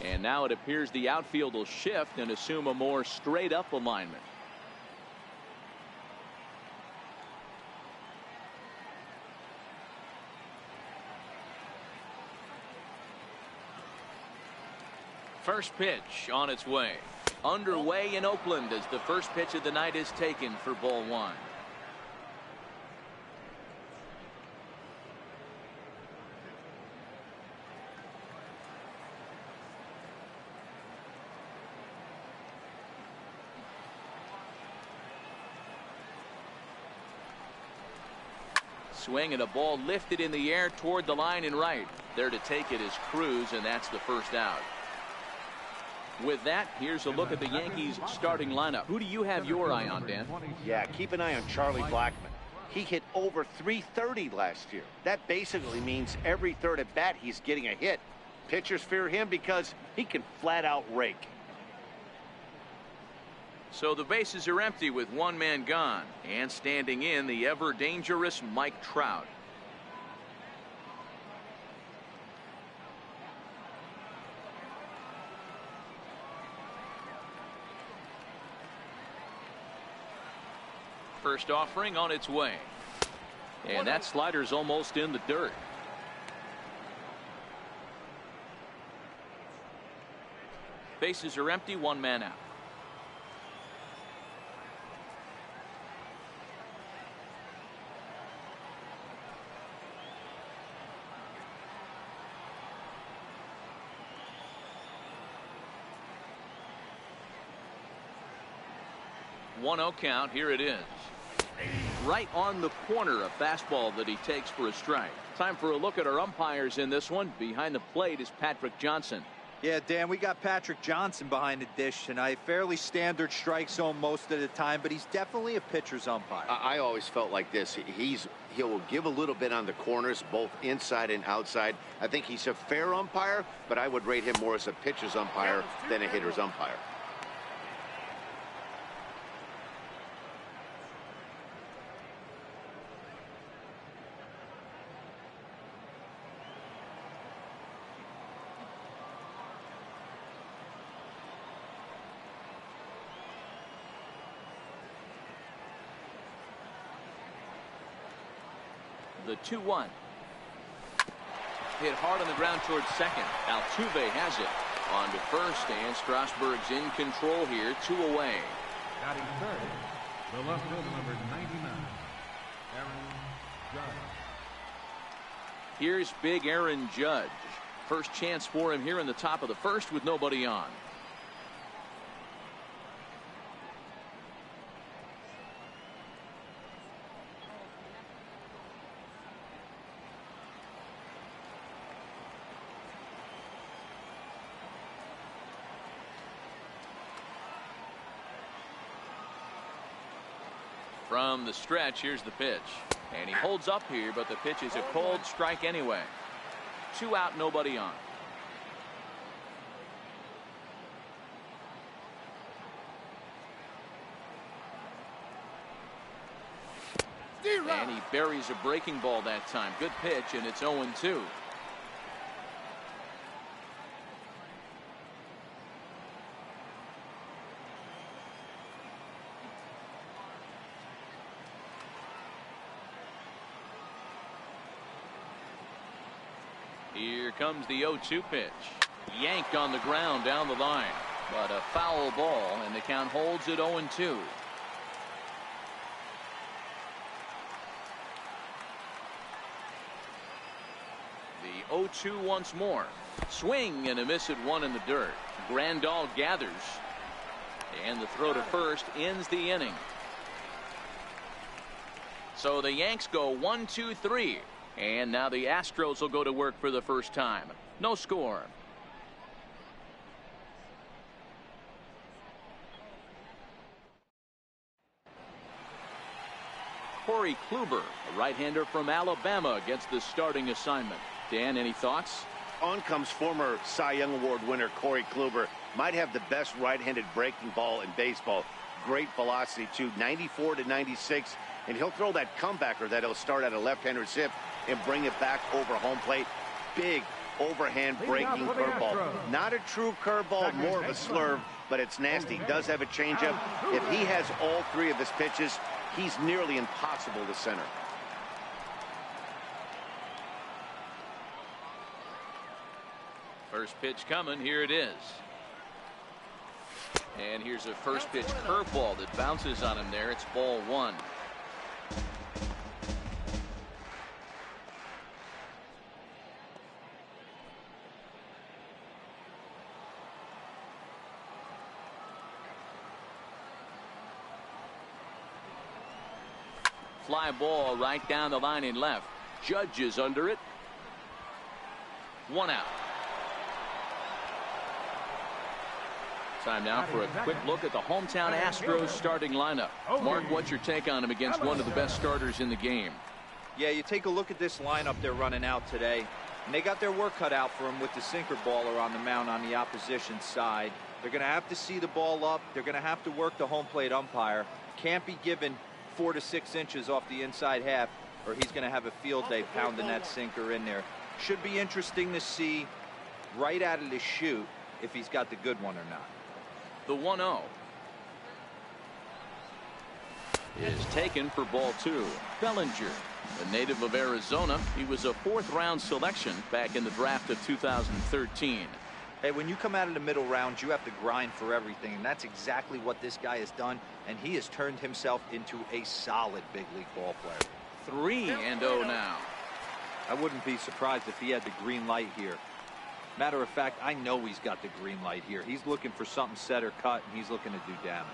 And now it appears the outfield will shift and assume a more straight up alignment. First pitch on its way. Underway in Oakland as the first pitch of the night is taken for ball one. Swing and a ball lifted in the air toward the line and right. There to take it is Cruz, and that's the first out. With that, here's a look at the Yankees starting lineup. Who do you have your eye on, Dan? Yeah, keep an eye on Charlie Blackmon. He hit over .330 last year. That basically means every third at bat he's getting a hit. Pitchers fear him because he can flat out rake. So the bases are empty with one man gone, and standing in the ever dangerous Mike Trout. First offering on its way, and that slider's almost in the dirt. Bases are empty, one man out. One-0 count. Here it is. Right on the corner, a fastball that he takes for a strike. Time for a look at our umpires in this one. Behind the plate is Patrick Johnson. Yeah, Dan, we got Patrick Johnson behind the dish tonight. Fairly standard strike zone most of the time, but he's definitely a pitcher's umpire. I always felt like this. He'll give a little bit on the corners, both inside and outside. I think he's a fair umpire, but I would rate him more as a pitcher's umpire than a hitter's umpire. The 2-1. Hit hard on the ground towards second. Altuve has it on to first, and Strasburg's in control here. 2 away. Batting third, the left fielder, number 99, Aaron Judge. Here's big Aaron Judge. First chance for him here in the top of the first with nobody on. From the stretch, here's the pitch. And he holds up here, but the pitch is a cold strike anyway. 2 out, nobody on. And he buries a breaking ball that time. Good pitch, and it's 0-2. Here comes the 0-2 pitch. Yanked on the ground down the line, but a foul ball, and the count holds at 0-2. The 0-2 once more. Swing and a miss at 1 in the dirt. Grandal gathers, and the throw to first ends the inning. So the Yanks go 1-2-3. And now the Astros will go to work for the first time. No score. Corey Kluber, a right-hander from Alabama, gets the starting assignment. Dan, any thoughts? On comes former Cy Young Award winner Corey Kluber. Might have the best right-handed breaking ball in baseball. Great velocity too, 94 to 96. And he'll throw that comebacker that he'll start at a left-hander's hip and bring it back over home plate. Big, overhand breaking curveball. Not a true curveball, more of a slurve, but it's nasty. Does have a changeup. If he has all three of his pitches, he's nearly impossible to center. First pitch coming. Here it is. And here's a first pitch curveball that bounces on him there. It's ball one. Fly ball right down the line in left. Judge is under it. One out. Time now for a quick look at the hometown Astros starting lineup. Mark, what's your take on him against one of the best starters in the game? Yeah, you take a look at this lineup they're running out today, and they got their work cut out for them with the sinker baller on the mound on the opposition side. They're going to have to see the ball up. They're going to have to work the home plate umpire. Can't be given 4 to 6 inches off the inside half, or he's going to have a field day pounding that sinker in there. Should be interesting to see right out of the chute if he's got the good one or not. The 1-0 is taken for ball two. Bellinger, a native of Arizona. He was a 4th-round selection back in the draft of 2013. Hey, when you come out of the middle rounds, you have to grind for everything, and that's exactly what this guy has done, and he has turned himself into a solid big league ball player. 3-0 now. I wouldn't be surprised if he had the green light here. Matter of fact, I know he's got the green light here. He's looking for something set or cut, and he's looking to do damage.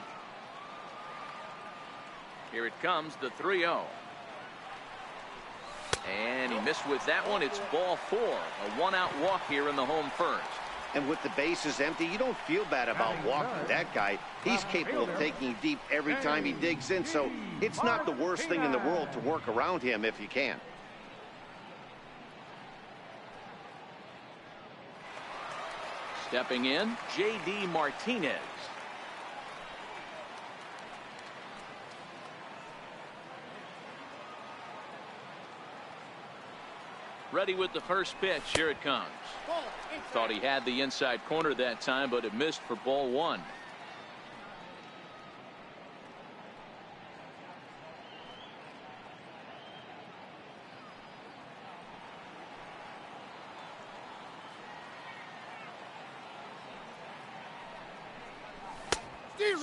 Here it comes, the 3-0. And he missed with that one. It's ball 4. A 1-out walk here in the home first. And with the bases empty, you don't feel bad about walking that guy. He's capable of taking deep every time he digs in, so it's not the worst thing in the world to work around him if you can. Stepping in, J.D. Martinez. Ready with the first pitch. Here it comes. Thought he had the inside corner that time, but it missed for ball one.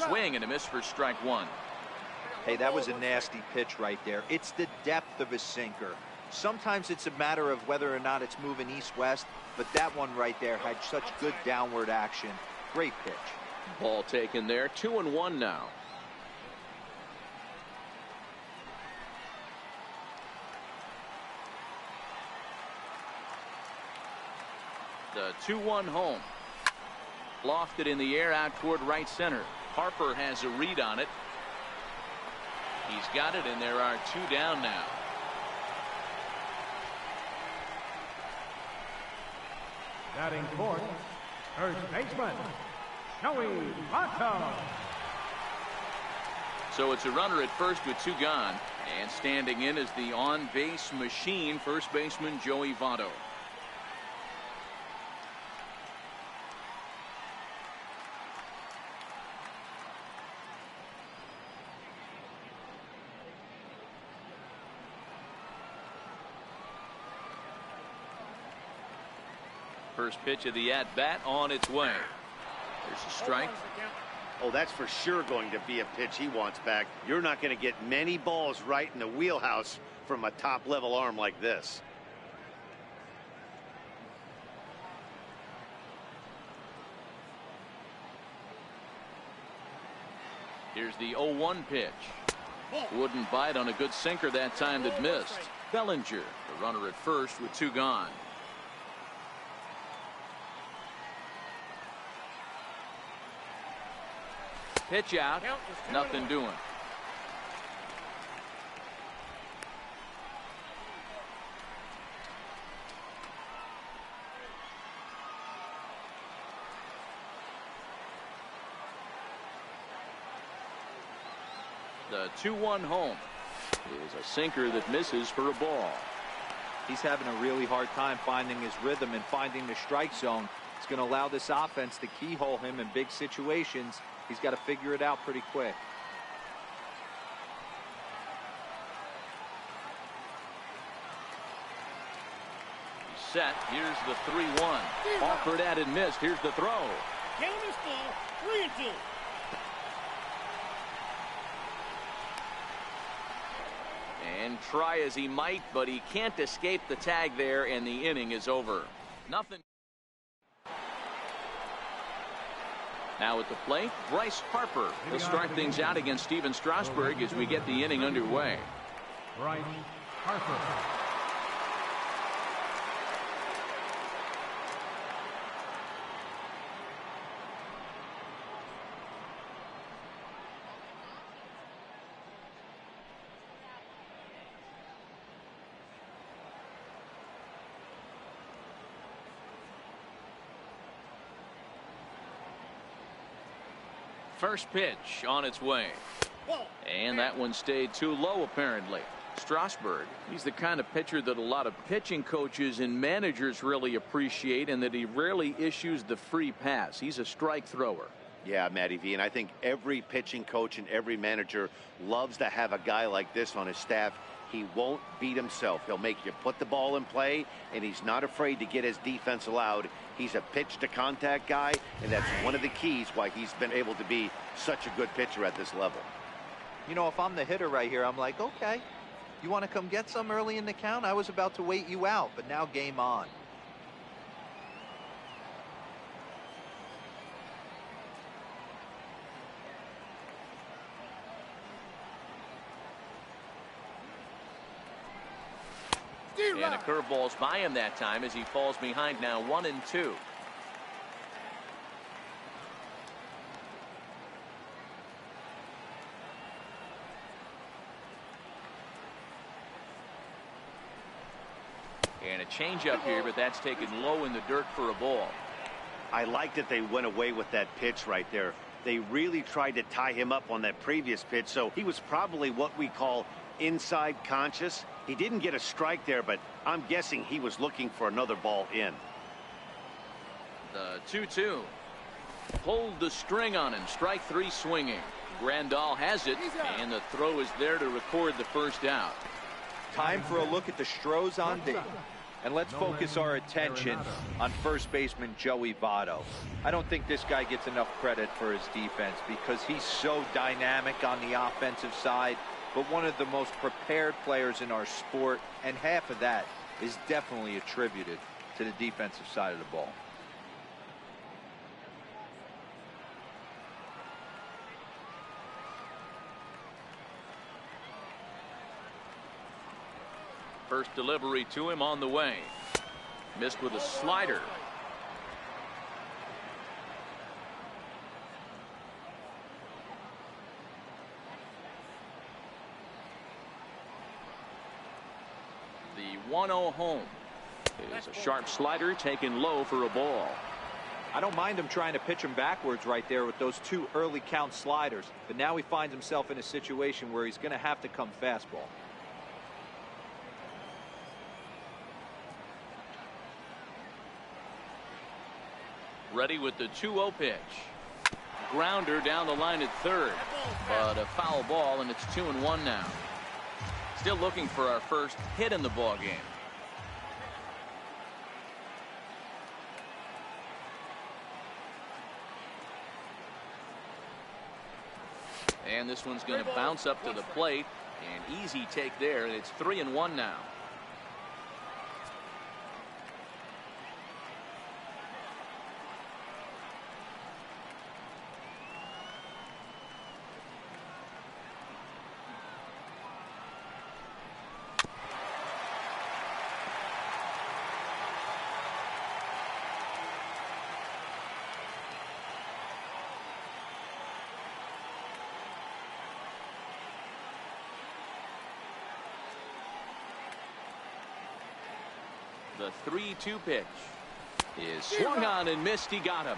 Swing and a miss for strike one. Hey, that was a nasty pitch right there. It's the depth of his sinker. Sometimes it's a matter of whether or not it's moving east-west, but that one right there had such good downward action. Great pitch. Ball taken there. 2-1 now. The 2-1 home. Lofted in the air out toward right center. Harper has a read on it. He's got it, and there are 2 down now. Batting fourth, first baseman, Joey Votto. So it's a runner at first with 2 gone. And standing in is the on-base machine, first baseman Joey Votto. First pitch of the at-bat on its way. There's a strike. Oh, that's for sure going to be a pitch he wants back. You're not going to get many balls right in the wheelhouse from a top-level arm like this. Here's the 0-1 pitch. Wouldn't bite on a good sinker that time that missed. Bellinger, the runner at first with 2 gone. Pitch out, nothing doing. The 2-1 home is a sinker that misses for a ball. He's having a really hard time finding his rhythm and finding the strike zone. It's going to allow this offense to keyhole him in big situations. He's got to figure it out pretty quick. Set. Here's the 3-1. Offered at and missed. Here's the throw. Count is full. 3-2. And try as he might, but he can't escape the tag there, and the inning is over. Nothing. Now at the plate, Bryce Harper. He'll start things out against Steven Strasburg as we get the inning underway. Bryce Harper. First pitch on its way. And that one stayed too low, apparently. Strasburg, he's the kind of pitcher that a lot of pitching coaches and managers really appreciate, and that he rarely issues the free pass. He's a strike thrower. Yeah, Matty V, and I think every pitching coach and every manager loves to have a guy like this on his staff. He won't beat himself. He'll make you put the ball in play, and he's not afraid to get his defense allowed. He's a pitch-to-contact guy, and that's one of the keys why he's been able to be such a good pitcher at this level. You know, if I'm the hitter right here, I'm like, okay, you want to come get some early in the count? I was about to wait you out, but now game on. And a curveball's by him that time as he falls behind now 1-2. And a changeup here, but that's taken low in the dirt for a ball. I like that they went away with that pitch right there. They really tried to tie him up on that previous pitch, so he was probably what we call inside conscious. He didn't get a strike there, but I'm guessing he was looking for another ball in. The 2-2. Pulled the string on him. Strike three swinging. Grandal has it, and the throw is there to record the first out. Time for a look at the Stros on D. And let's focus our attention on first baseman Joey Votto. I don't think this guy gets enough credit for his defense because he's so dynamic on the offensive side, but one of the most prepared players in our sport, and half of that is definitely attributed to the defensive side of the ball. First delivery to him on the way. Missed with a slider. The 1-0 home is a sharp slider taken low for a ball. I don't mind him trying to pitch him backwards right there with those two early count sliders, but now he finds himself in a situation where he's going to have to come fastball. Ready with the 2-0 pitch. Grounder down the line at third, but a foul ball, and it's 2-1 now. Still looking for our first hit in the ball game. And this one's going to bounce up to the plate. An easy take there, and it's 3-1 now. The 3-2 pitch is swung on and missed. He got him.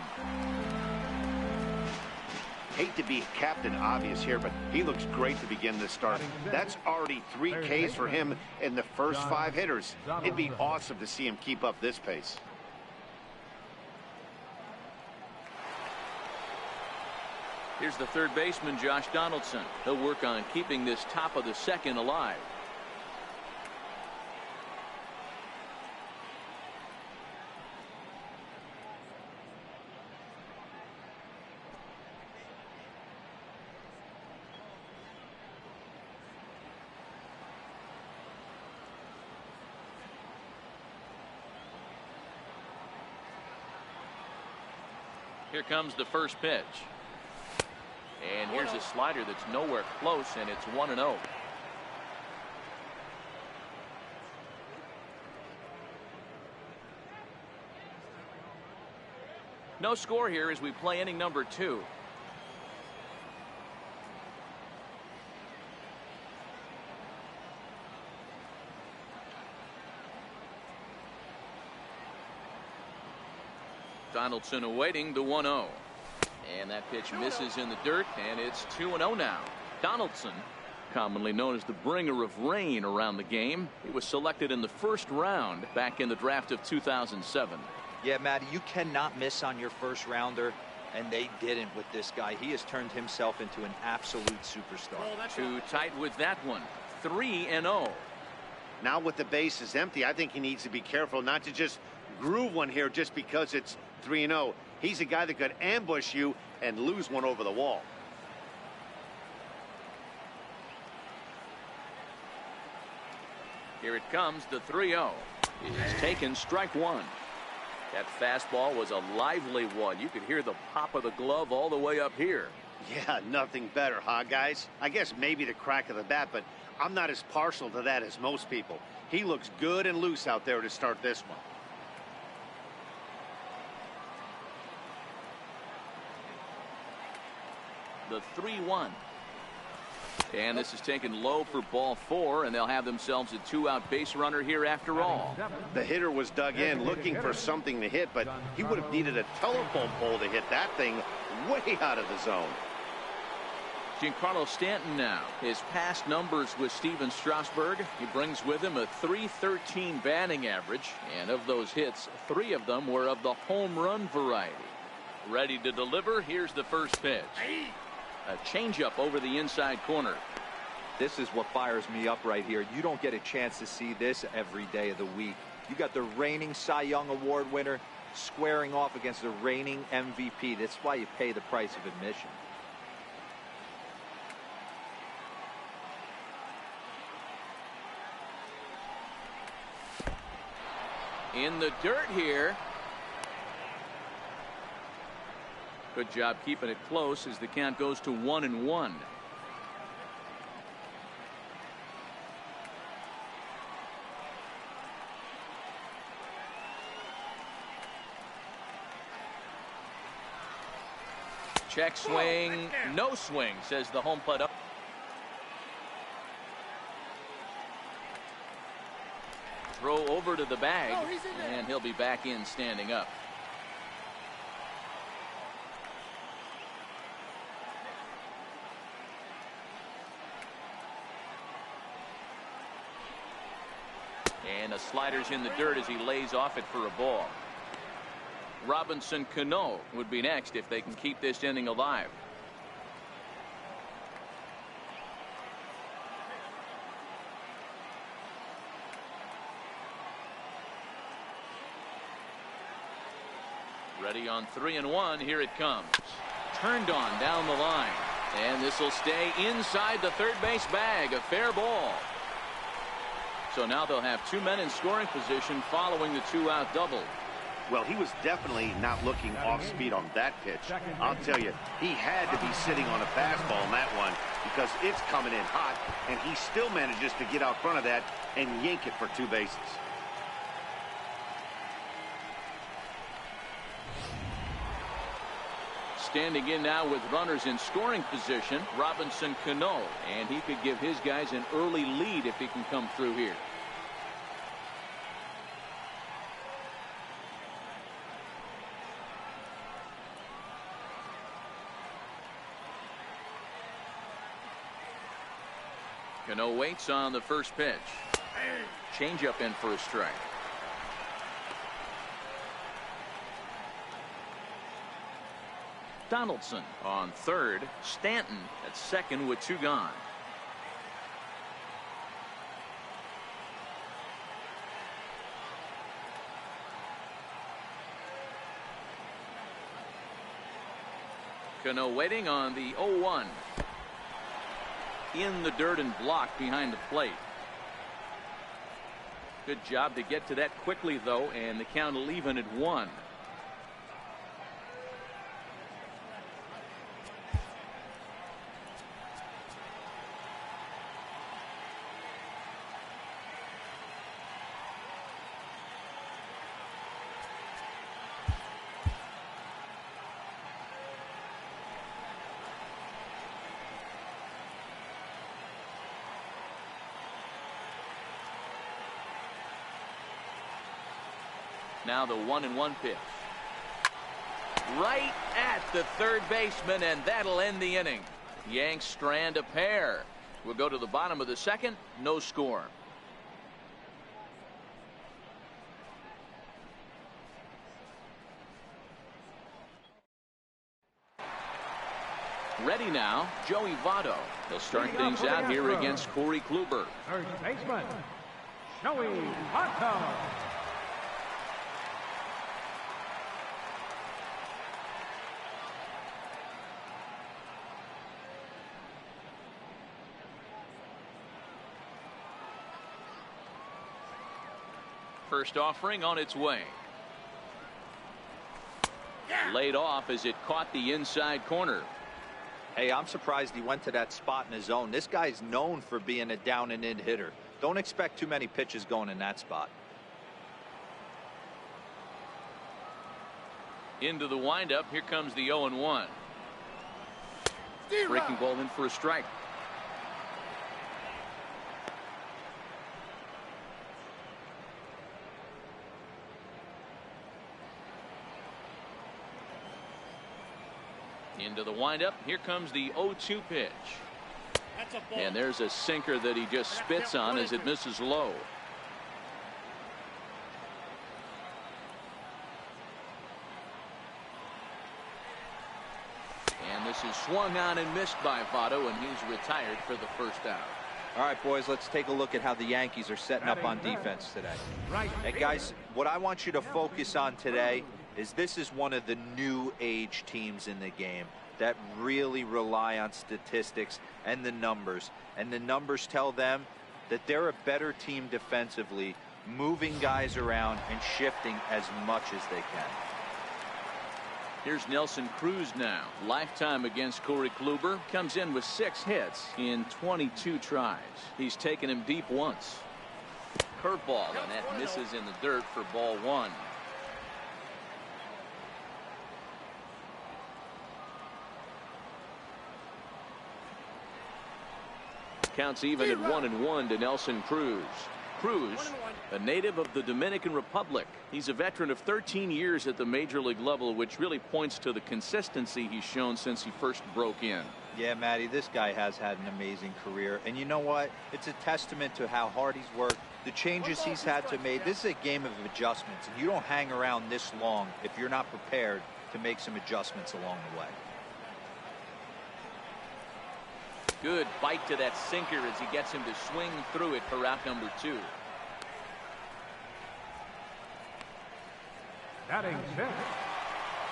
Hate to be Captain Obvious here, but he looks great to begin this start. That's already 3 Ks for him in the first 5 hitters. It'd be awesome to see him keep up this pace. Here's the third baseman, Josh Donaldson. He'll work on keeping this top of the second alive. Here comes the first pitch. And here's a slider that's nowhere close, and it's 1-0. No score here as we play inning number 2. Donaldson awaiting the 1-0. And that pitch misses in the dirt, and it's 2-0 now. Donaldson, commonly known as the bringer of rain around the game. He was selected in the first round back in the draft of 2007. Yeah, Matty, you cannot miss on your first rounder, and they didn't with this guy. He has turned himself into an absolute superstar. Too tight with that one. 3-0. Now with the bases empty, I think he needs to be careful not to just groove one here just because it's 3-0. He's a guy that could ambush you and lose one over the wall. Here it comes, the 3-0. It's taken, strike 1. That fastball was a lively one. You could hear the pop of the glove all the way up here. Yeah, nothing better, huh, guys? I guess maybe the crack of the bat, but I'm not as partial to that as most people. He looks good and loose out there to start this one. The 3-1. And this is taken low for ball 4, and they'll have themselves a 2-out base runner here after all. The hitter was dug in looking for something to hit, but he would have needed a telephone pole to hit that thing way out of the zone. Giancarlo Stanton now. His past numbers with Steven Strasburg. He brings with him a .313 batting average, and of those hits, 3 of them were of the home run variety. Ready to deliver. Here's the first pitch. A changeup over the inside corner. This is what fires me up right here. You don't get a chance to see this every day of the week. You got the reigning Cy Young Award winner squaring off against the reigning MVP. That's why you pay the price of admission. In the dirt here. Good job keeping it close as the count goes to 1-1. Check swing, no swing, says the home plate up. Throw over to the bag, and he'll be back in standing up. And the slider's in the dirt as he lays off it for a ball. Robinson Cano would be next if they can keep this inning alive. Ready on 3-1. Here it comes. Turned on down the line. And this will stay inside the third base bag. A fair ball. So now they'll have 2 men in scoring position following the 2-out double. Well, he was definitely not looking off speed on that pitch. I'll tell you, he had to be sitting on a fastball on that one because it's coming in hot, and he still manages to get out front of that and yank it for 2 bases. Standing in now with runners in scoring position, Robinson Cano, and he could give his guys an early lead if he can come through here. Cano waits on the first pitch. Changeup in for a strike. Donaldson on third. Stanton at second with 2 gone. Cano waiting on the 0-1. In the dirt and blocked behind the plate. Good job to get to that quickly, though, and the count will even at 1. Now the 1-1 pitch. Right at the third baseman, and that'll end the inning. Yanks strand a pair. We'll go to the bottom of the second. No score. Ready now, Joey Votto. He'll start things out here against Corey Kluber. Third baseman, Joey Votto. First offering on its way. Laid off as it caught the inside corner. Hey, I'm surprised he went to that spot in his zone. This guy's known for being a down and in hitter. Don't expect too many pitches going in that spot. Into the windup. Here comes the 0-1. Breaking ball in for a strike. Into the windup. Here comes the 0-2 pitch. And there's a sinker that he just spits on as it misses low. And this is swung on and missed by Votto, and he's retired for the first out. All right, boys, let's take a look at how the Yankees are setting up on defense today. Hey, guys, what I want you to focus on today is this is one of the new age teams in the game that really rely on statistics and the numbers. And the numbers tell them that they're a better team defensively, moving guys around and shifting as much as they can. Here's Nelson Cruz now. Lifetime against Corey Kluber. Comes in with 6 hits in 22 tries. He's taken him deep once. Curveball, and that misses in the dirt for ball 1. Counts even at 1-1 to Nelson Cruz. Cruz, a native of the Dominican Republic. He's a veteran of 13 years at the major league level, which really points to the consistency he's shown since he first broke in. Yeah, Matty, this guy has had an amazing career. And you know what? It's a testament to how hard he's worked, the changes he's had to make. This is a game of adjustments, and you don't hang around this long if you're not prepared to make some adjustments along the way. Good bite to that sinker as he gets him to swing through it for out number 2. Batting fifth.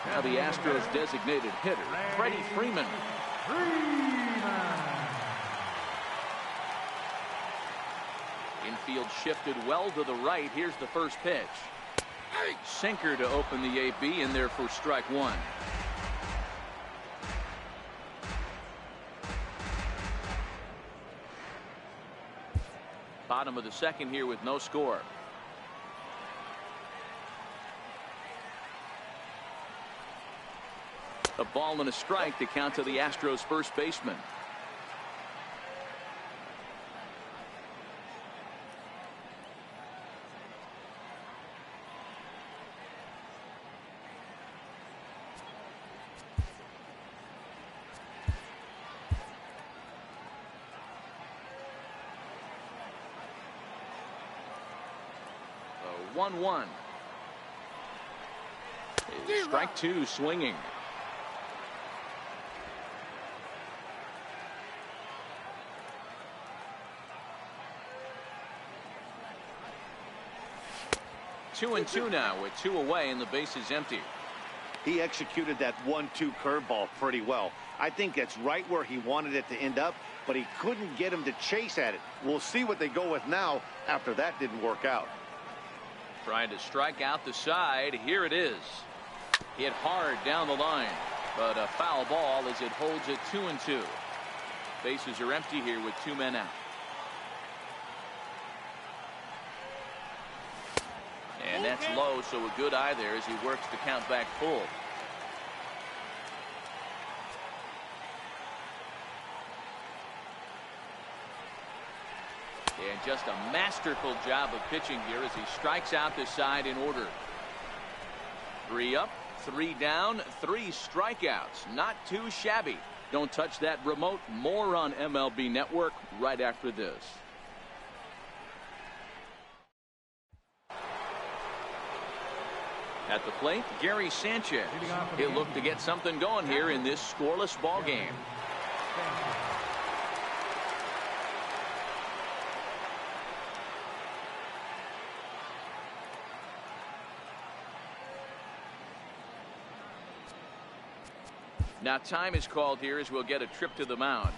Now the Astros designated hitter, Freddie Freeman. Infield shifted well to the right. Here's the first pitch. Sinker to open the AB, in there for strike 1. Bottom of the second here with no score. A ball and a strike to count to the Astros first baseman. 1-1. Strike two swinging. Two and two now with two away and the base is empty. He executed that 1-2 curveball pretty well. I think that's right where he wanted it to end up, but he couldn't get him to chase at it. We'll see what they go with now after that didn't work out. Trying to strike out the side. Here it is. Hit hard down the line, but a foul ball as it holds it 2-2. Bases are empty here with two men out. And that's low, so a good eye there as he works the count back full. And just a masterful job of pitching here as he strikes out the side in order. 3 up, 3 down, 3 strikeouts. Not too shabby. Don't touch that remote. More on MLB Network right after this. At the plate, Gary Sanchez. He'll look to get something going here in this scoreless ball game. Now time is called here as we'll get a trip to the mound.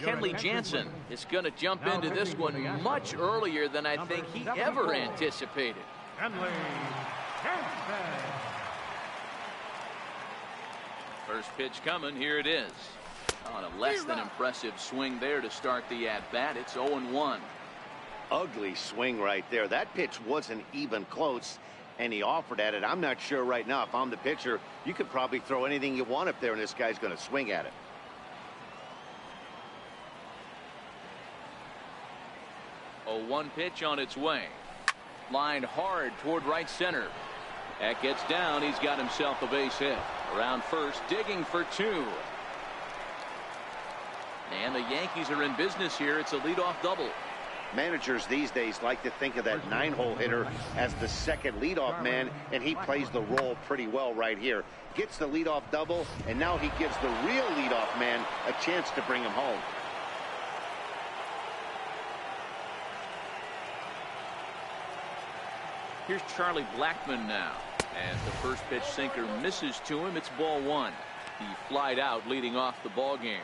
Kenley Jansen is going to jump into this one much earlier than I think he ever anticipated. First pitch coming. Here it is. On a less than impressive swing there to start the at-bat. It's 0-1. Ugly swing right there. That pitch wasn't even close, and he offered at it. I'm not sure right now if I'm the pitcher. You could probably throw anything you want up there, and this guy's going to swing at it. 0-1 pitch on its way. Lined hard toward right center. That gets down. He's got himself a base hit. Around first, digging for 2. And the Yankees are in business here. It's a leadoff double. Managers these days like to think of that 9-hole hitter as the second leadoff man, and he plays the role pretty well right here. Gets the leadoff double, and now he gives the real leadoff man a chance to bring him home. Here's Charlie Blackmon now. And the first pitch sinker misses to him. It's ball 1. He flied out leading off the ball game.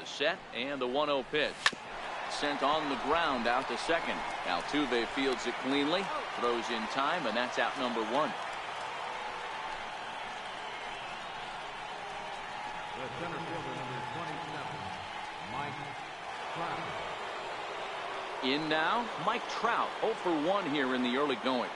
The set and the 1-0 pitch. Sent on the ground out to second. Altuve fields it cleanly, throws in time, and that's out number 1. The center fielder, number 27, Mike Trout. In now, Mike Trout, 0 for 1 here in the early going.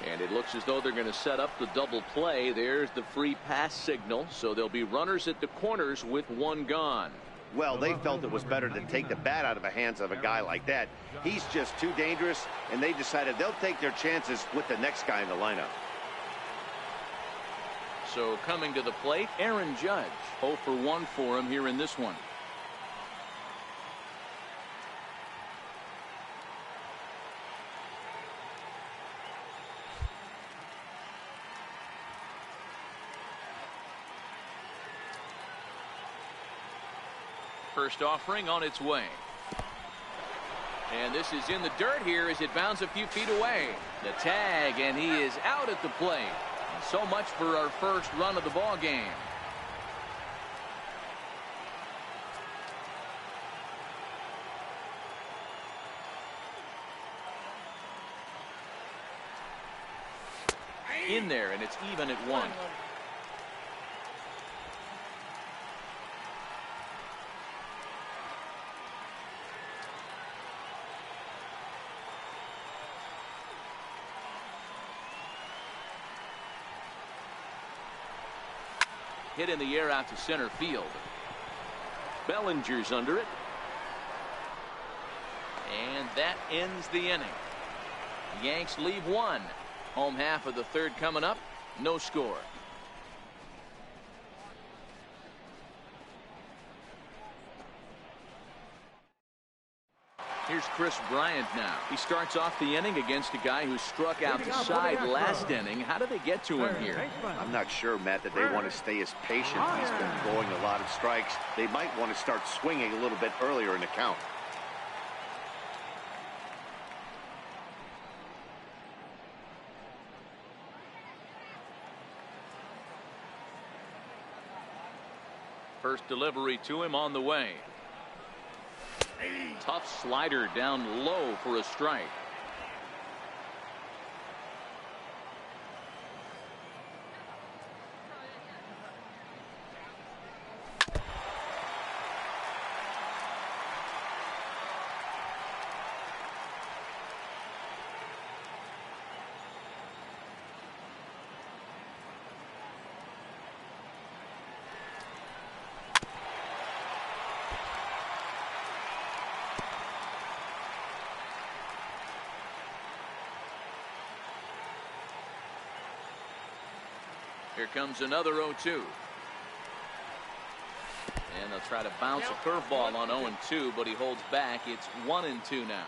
And it looks as though they're going to set up the double play. There's the free pass signal. So there'll be runners at the corners with 1 gone. Well, they felt it was better to take the bat out of the hands of a guy like that. He's just too dangerous, and they decided they'll take their chances with the next guy in the lineup. So coming to the plate, Aaron Judge. 0 for 1 for him here in this one. First offering on its way. And this is in the dirt here as it bounds a few feet away. The tag, and he is out at the plate. So much for our first run of the ball game. In there, and it's even at 1. Hit in the air out to center field. Bellinger's under it. And that ends the inning. Yanks leave one. Home half of the third coming up. No score. Here's Chris Bryant now. He starts off the inning against a guy who struck out the side last inning. How do they get to him here? I'm not sure, Matt, that they want to stay as patient. He's been throwing a lot of strikes. They might want to start swinging a little bit earlier in the count. First delivery to him on the way. Tough slider down low for a strike. Here comes another 0-2. And they'll try to bounce a curveball on 0-2, but he holds back. It's 1-2 now.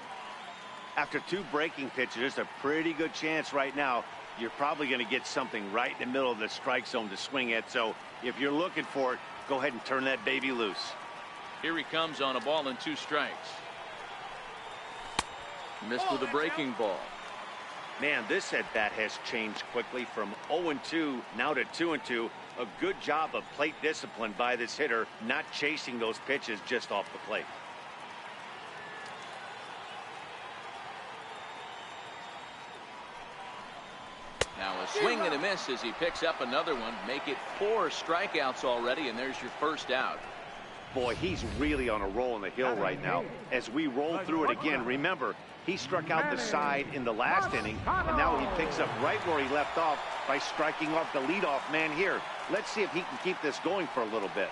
After two breaking pitches, there's a pretty good chance right now you're probably going to get something right in the middle of the strike zone to swing at. So if you're looking for it, go ahead and turn that baby loose. Here he comes on a ball and 2 strikes. Missed with a breaking ball. Man, this at-bat has changed quickly from 0-2 now to 2-2. A good job of plate discipline by this hitter, not chasing those pitches just off the plate. Now a swing and a miss as he picks up another one. Make it 4 strikeouts already, and there's your first out. Boy, he's really on a roll on the hill right now. As we roll through it again, remember, he struck out the side in the last inning, and now he picks up right where he left off by striking off the leadoff man here. Let's see if he can keep this going for a little bit.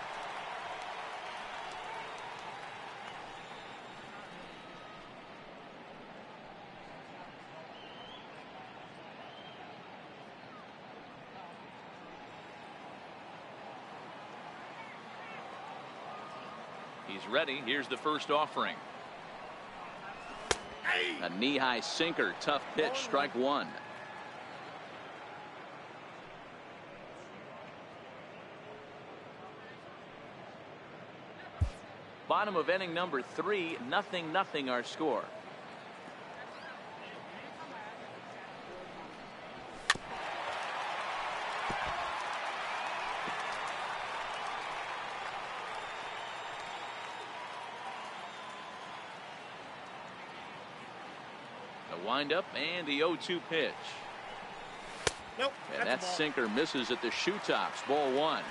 He's ready. Here's the first offering. A knee-high sinker. Tough pitch. Strike 1. Bottom of inning number 3. 0-0 our score. Windup and the 0-2 pitch. Nope. And that sinker misses at the shoe tops. Ball 1.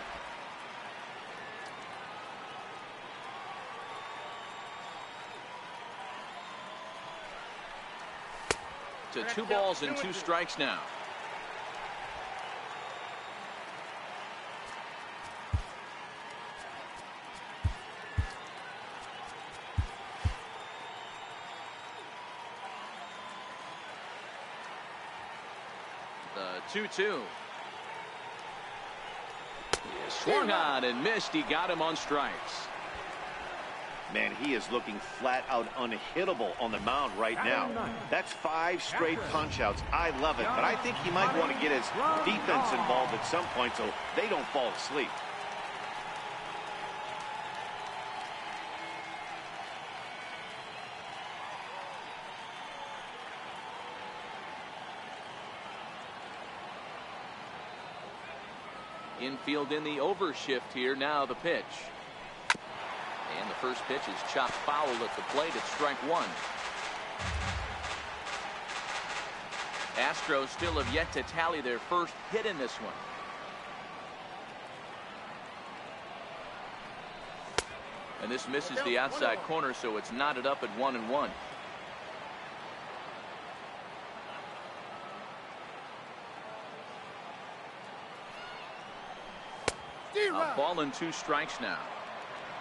To 2 balls and 2 strikes now. The 2-2. Swung on and missed. He got him on strikes. Man, he is looking flat out unhittable on the mound right now. That's 5 straight punch-outs. I love it, but I think he might want to get his defense involved at some point so they don't fall asleep. Infield in the overshift here. Now the pitch. And the first pitch is chopped foul at the plate. It's strike 1. Astros still have yet to tally their first hit in this one. And this misses the outside corner, so it's knotted up at 1-1. A ball and 2 strikes now.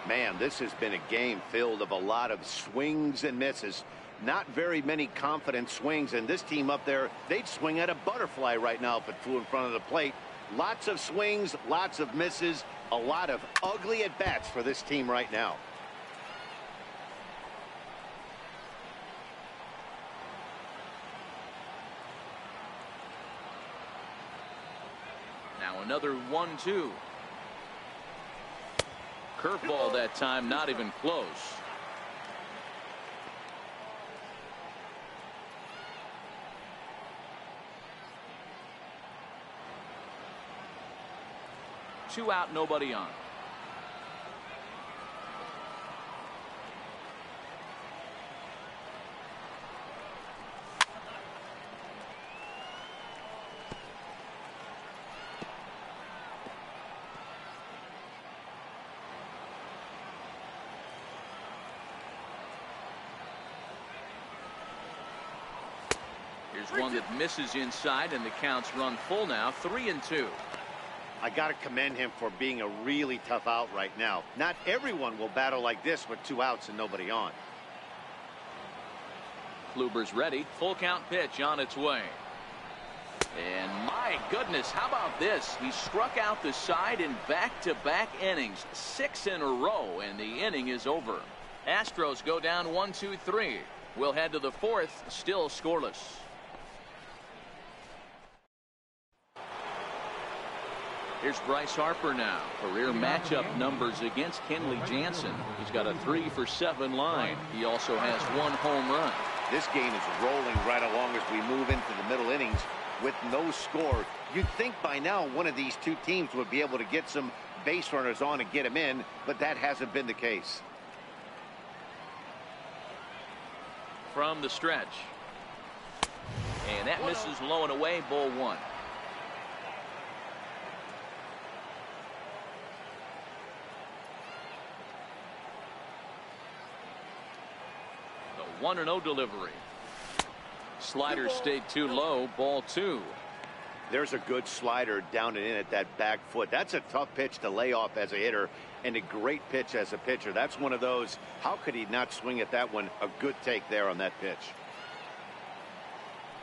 Man, this has been a game filled of a lot of swings and misses. Not very many confident swings, and this team up there, they'd swing at a butterfly right now if it flew in front of the plate. Lots of swings, lots of misses, a lot of ugly at-bats for this team right now. Now another 1-2. Curveball that time, not even close. Two out, nobody on. Here's one that misses inside, and the count's run full now, 3-2. I got to commend him for being a really tough out right now. Not everyone will battle like this with 2 outs and nobody on. Kluber's ready. Full count pitch on its way. And my goodness, how about this? He struck out the side in back-to-back innings, 6 in a row, and the inning is over. Astros go down 1-2-3. We'll head to the 4th, still scoreless. Here's Bryce Harper now. Career matchup numbers against Kenley Jansen. He's got a 3-for-7 line. He also has 1 home run. This game is rolling right along as we move into the middle innings with no score. You'd think by now one of these two teams would be able to get some base runners on and get them in, but that hasn't been the case. From the stretch. And that misses low and away, ball 1. The 1-0 delivery. Slider stayed too low, ball 2. There's a good slider down and in at that back foot. That's a tough pitch to lay off as a hitter, and a great pitch as a pitcher. That's one of those, how could he not swing at that one? A good take there on that pitch.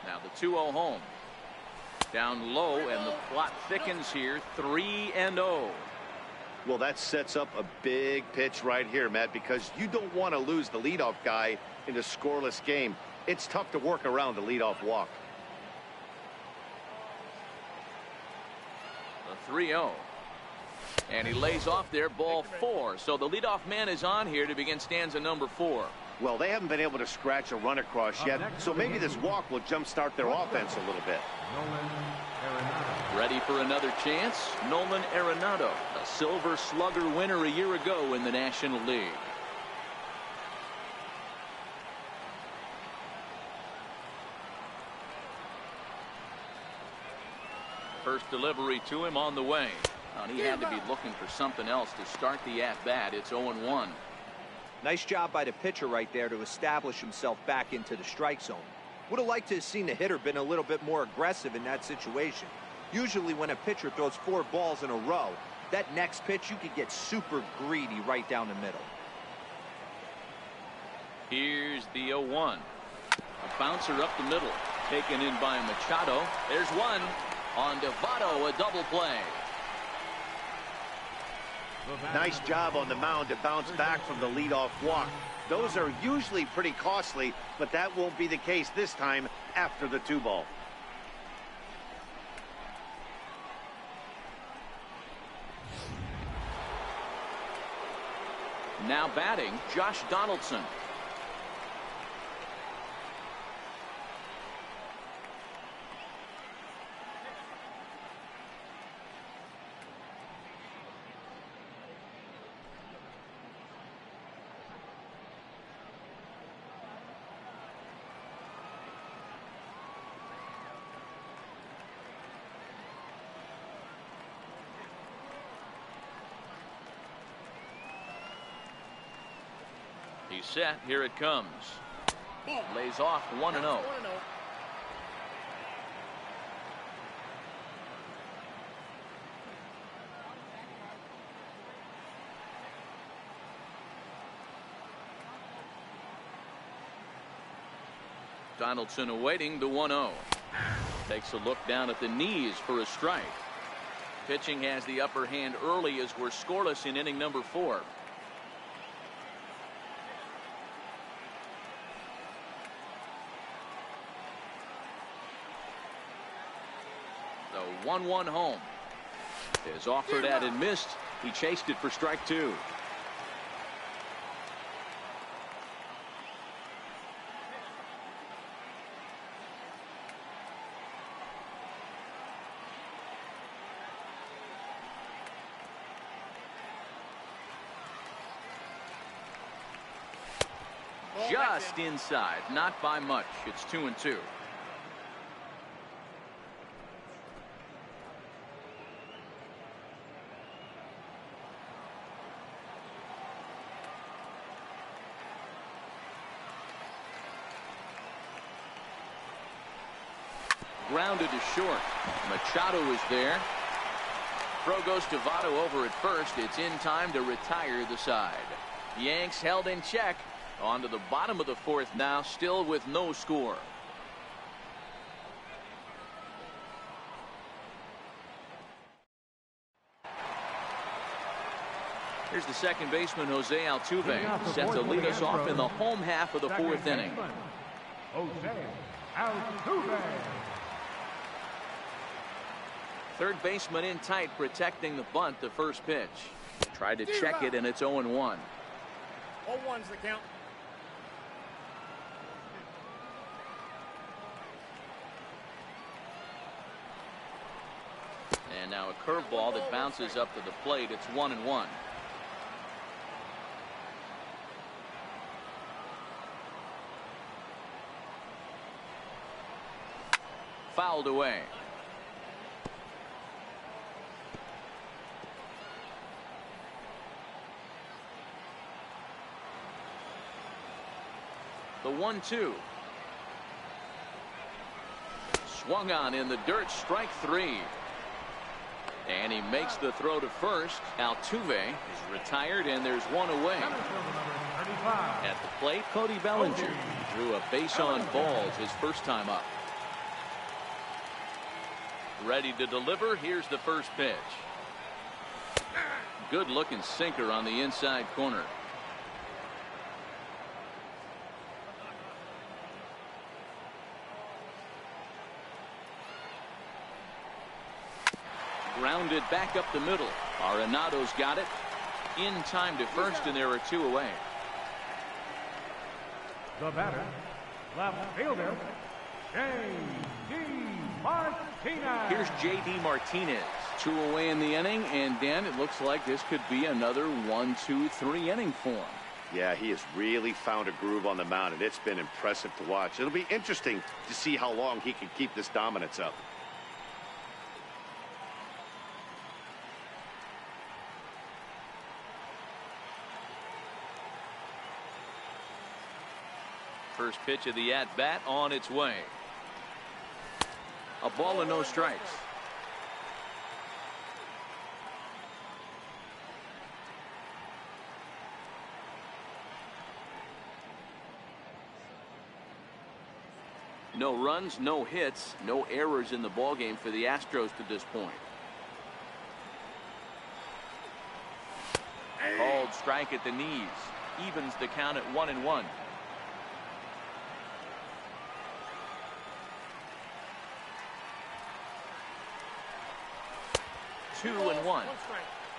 Now the 2-0 home. Down low, and the plot thickens here, 3-0. Well, that sets up a big pitch right here, Matt, because you don't want to lose the leadoff guy in a scoreless game. It's tough to work around the leadoff walk. The 3-0. And he lays off there, ball 4. So the leadoff man is on here to begin stanza number 4. Well, they haven't been able to scratch a run across yet, so maybe this walk will jumpstart their offense a little bit. Ready for another chance? Nolan Arenado, a Silver Slugger winner a year ago in the National League. First delivery to him on the way. And he had to be looking for something else to start the at-bat. It's 0-1. Nice job by the pitcher right there to establish himself back into the strike zone. Would have liked to have seen the hitter been a little bit more aggressive in that situation. Usually when a pitcher throws 4 balls in a row, that next pitch you could get super greedy right down the middle. Here's the 0-1. A bouncer up the middle. Taken in by Machado. There's one. On Devato, a double play. Nice job on the mound to bounce back from the leadoff walk. Those are usually pretty costly, but that won't be the case this time after the 2-ball. Now batting, Josh Donaldson. He's set. Here it comes. Lays off 1-0. Donaldson awaiting the 1-0. Takes a look down at the knees for a strike. Pitching has the upper hand early as we're scoreless in inning number 4. The 1-1 home is offered at and missed. He chased it for strike 2. Just inside, not by much. It's 2-2. Grounded to short. Machado is there. Throw goes to Votto over at first. It's in time to retire the side. Yanks held in check. On to the bottom of the 4th now, still with no score. Here's the second baseman, Jose Altuve, set to lead us off in the home half of the 4th inning. Jose Altuve. Third baseman in tight, protecting the bunt, the first pitch. Tried to check it, and it's 0-1. 0-1's the count. And now a curveball that bounces up to the plate. It's 1-1. Fouled away. The 1-2. Swung on in the dirt, strike 3. And he makes the throw to first. Altuve is retired, and there's one away. At the plate, Cody Bellinger drew a base on balls his first time up. Ready to deliver. Here's the first pitch. Good looking sinker on the inside corner. Grounded back up the middle. Arenado's got it. In time to first, and there are 2 away. The batter, left fielder, J.D. Martinez. Here's J.D. Martinez. 2 away in the inning, and Dan, it looks like this could be another 1-2-3 inning for him. Yeah, he has really found a groove on the mound, and it's been impressive to watch. It'll be interesting to see how long he can keep this dominance up. First pitch of the at-bat on its way. A ball and no strikes. No runs, no hits, no errors in the ballgame for the Astros to this point. Called strike at the knees. Evens the count at 1-1. Two and one.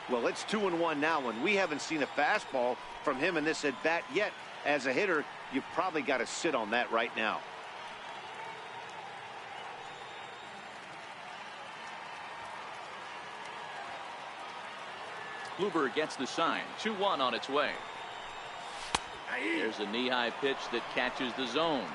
Well, it's 2-1 now, and we haven't seen a fastball from him in this at bat yet. As a hitter, you've probably got to sit on that right now. Kluber gets the sign. 2-1 on its way. There's a knee-high pitch that catches the zone.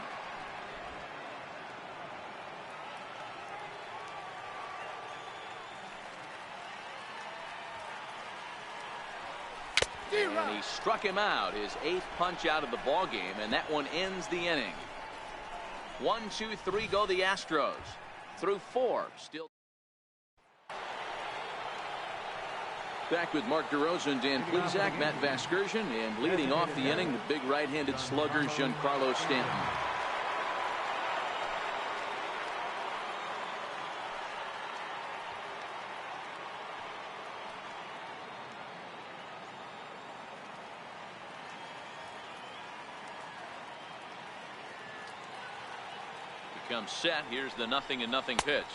And he struck him out, his 8th punch out of the ballgame, and that one ends the inning. 1, 2, 3 go the Astros. Through 4, still. Back with Mark DeRosa and Dan Plesac, Matt Vasgersian, and leading off the inning, the big right-handed slugger, Giancarlo Stanton. Comes set. Here's the 0-0 pitch.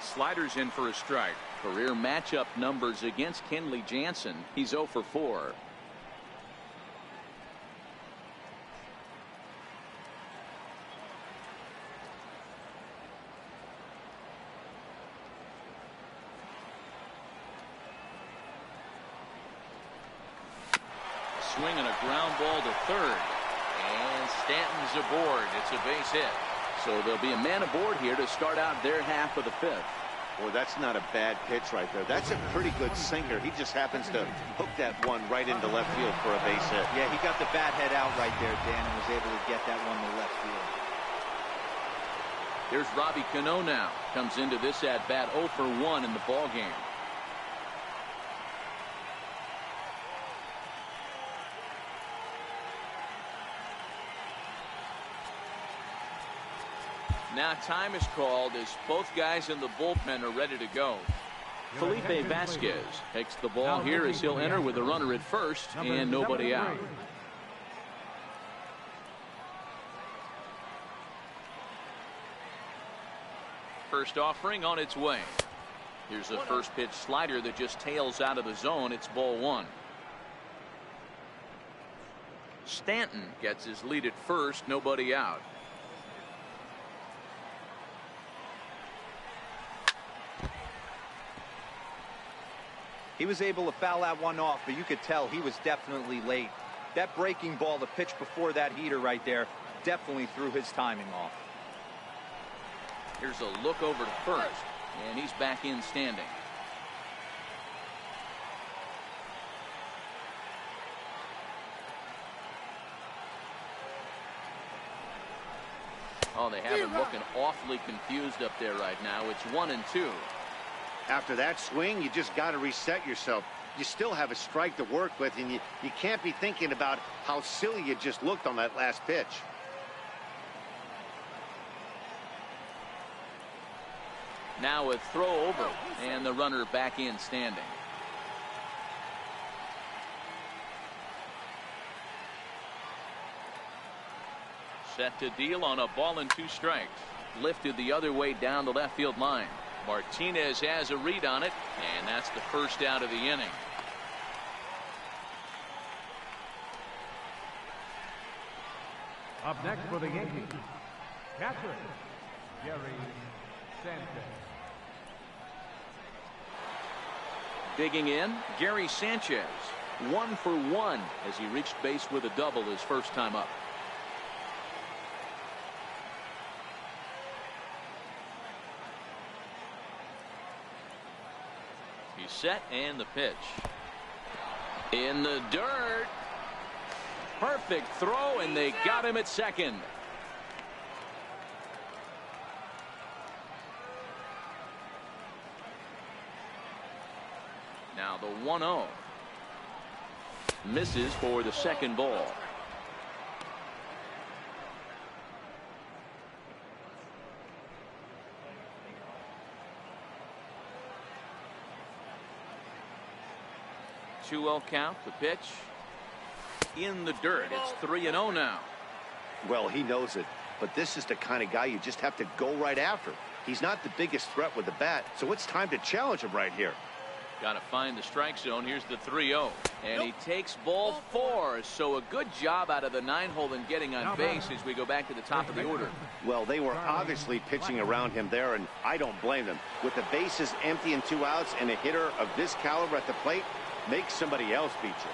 Sliders in for a strike. Career matchup numbers against Kenley Jansen. He's 0 for 4. Swing and a ground ball to third. And Stanton's aboard. It's a base hit. So there'll be a man aboard here to start out their half of the fifth. Boy, that's not a bad pitch right there. That's a pretty good sinker. He just happens to hook that one right into left field for a base hit. Yeah, he got the bat head out right there, Dan, and was able to get that one to left field. Here's Robbie Cano now. Comes into this at bat 0 for 1 in the ball game. Now time is called as both guys in the bullpen are ready to go. Felipe Vasquez takes the ball here as he'll enter with a runner at first and nobody out. First offering on its way. Here's a first pitch slider that just tails out of the zone. It's ball 1. Stanton gets his lead at first, nobody out. He was able to foul that one off, but you could tell he was definitely late. That breaking ball, the pitch before that heater right there, definitely threw his timing off. Here's a look over to first, and he's back in standing. Oh, they have him looking awfully confused up there right now. It's 1-2. After that swing, you just got to reset yourself. You still have a strike to work with, and you can't be thinking about how silly you just looked on that last pitch. Now a throw over, and the runner back in standing. Set to deal on a ball and 2 strikes. Lifted the other way down the left field line. Martinez has a read on it, and that's the first out of the inning. Up next for the Yankees, catcher, Gary Sanchez. Digging in, Gary Sanchez. 1 for 1 as he reached base with a double his first time up. He's set, and the pitch. In the dirt. Perfect throw, and they got him at second. Now the 1-0. Misses for the second ball. Two-0 count. The pitch in the dirt. It's 3-0 now. Well, he knows it, but this is the kind of guy you just have to go right after. He's not the biggest threat with the bat, so it's time to challenge him right here. Got to find the strike zone. Here's the 3-0, and he takes ball 4. So a good job out of the 9-hole in getting on base as we go back to the top of the order. Well, they were obviously pitching around him there, and I don't blame them. With the bases empty and 2 outs and a hitter of this caliber at the plate, make somebody else beat you.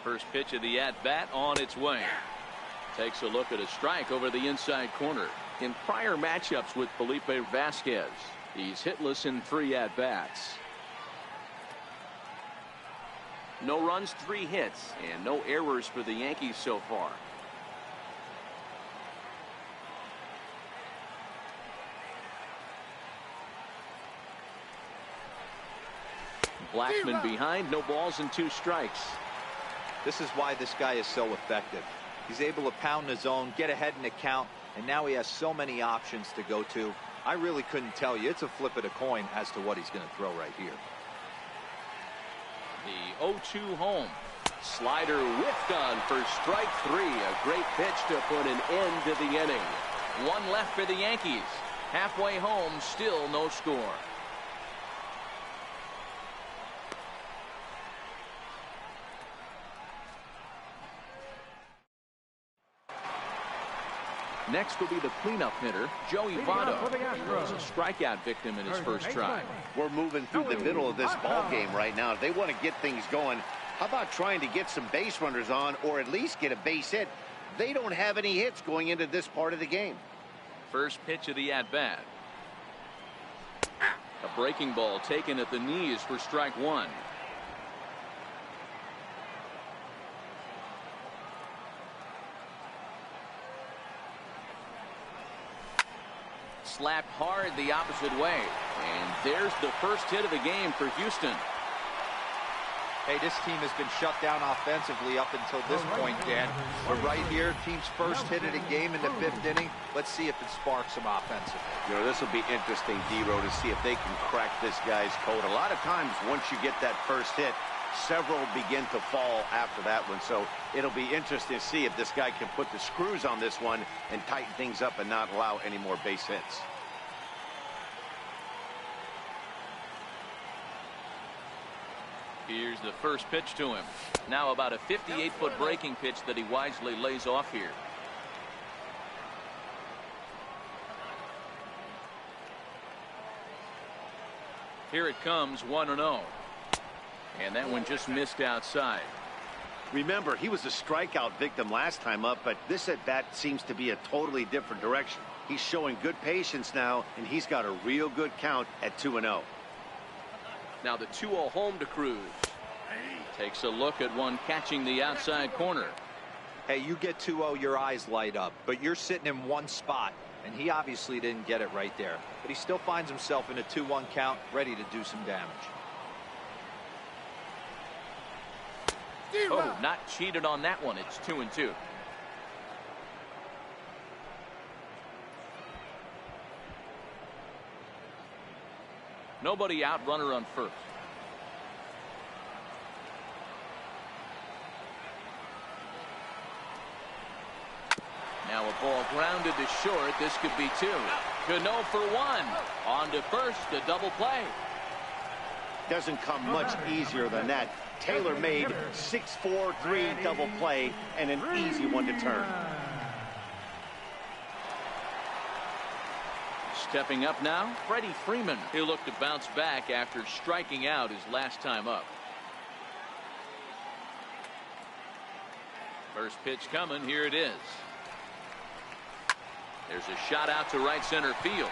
First pitch of the at-bat on its way. Takes a look at a strike over the inside corner. In prior matchups with Felipe Vasquez, he's hitless in 3 at-bats. No runs, 3 hits, and no errors for the Yankees so far. Blackman behind, no balls and 2 strikes. This is why this guy is so effective. He's able to pound the zone, get ahead in the count, and now he has so many options to go to. I really couldn't tell you. It's a flip of the coin as to what he's going to throw right here. The 0-2 home. Slider whiffed on for strike 3. A great pitch to put an end to the inning. One left for the Yankees. Halfway home, still no score. Next will be the cleanup hitter, Joey Votto. Was a strikeout victim in his first try. We're moving through the middle of this ball game right now. If they want to get things going, how about trying to get some base runners on or at least get a base hit? They don't have any hits going into this part of the game. First pitch of the at-bat. A breaking ball taken at the knees for strike 1. Slapped hard the opposite way. And there's the first hit of the game for Houston. Hey, this team has been shut down offensively up until this point, Dan. But right here, team's first hit of the game in the 5th inning. Let's see if it sparks some offensively. You know, this will be interesting, D-Row, to see if they can crack this guy's code. A lot of times, once you get that first hit, several begin to fall after that one. So it'll be interesting to see if this guy can put the screws on this one and tighten things up and not allow any more base hits. Here's the first pitch to him. Now about a 58-foot breaking pitch that he wisely lays off here. Here it comes, 1-0. And that one just missed outside. Remember, he was a strikeout victim last time up, but this at-bat seems to be a totally different direction. He's showing good patience now, and he's got a real good count at 2-0. Now the 2-0 home to Cruz. Takes a look at one catching the outside corner. Hey, you get 2-0, your eyes light up, but you're sitting in one spot, and he obviously didn't get it right there. But he still finds himself in a 2-1 count, ready to do some damage. Oh, not cheated on that one. It's 2-2. Nobody out, runner on first. Now a ball grounded to short. This could be 2. Cano for 1. On to first, a double play. Doesn't come much easier than that. Taylor made 6-4-3 double play and an easy one to turn. Stepping up now, Freddie Freeman. He'll look to bounce back after striking out his last time up. First pitch coming. Here it is. There's a shot out to right center field.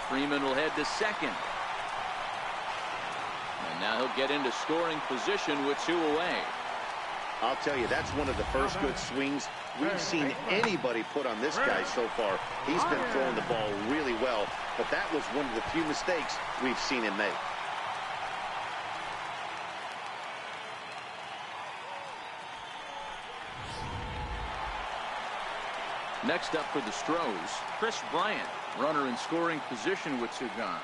Freeman will head to second. And now he'll get into scoring position with 2 away. I'll tell you, that's one of the first good swings we've seen anybody put on this guy so far. He's been throwing the ball really well, but that was one of the few mistakes we've seen him make. Next up for the Stros, Chris Bryant, runner in scoring position with 2 gone.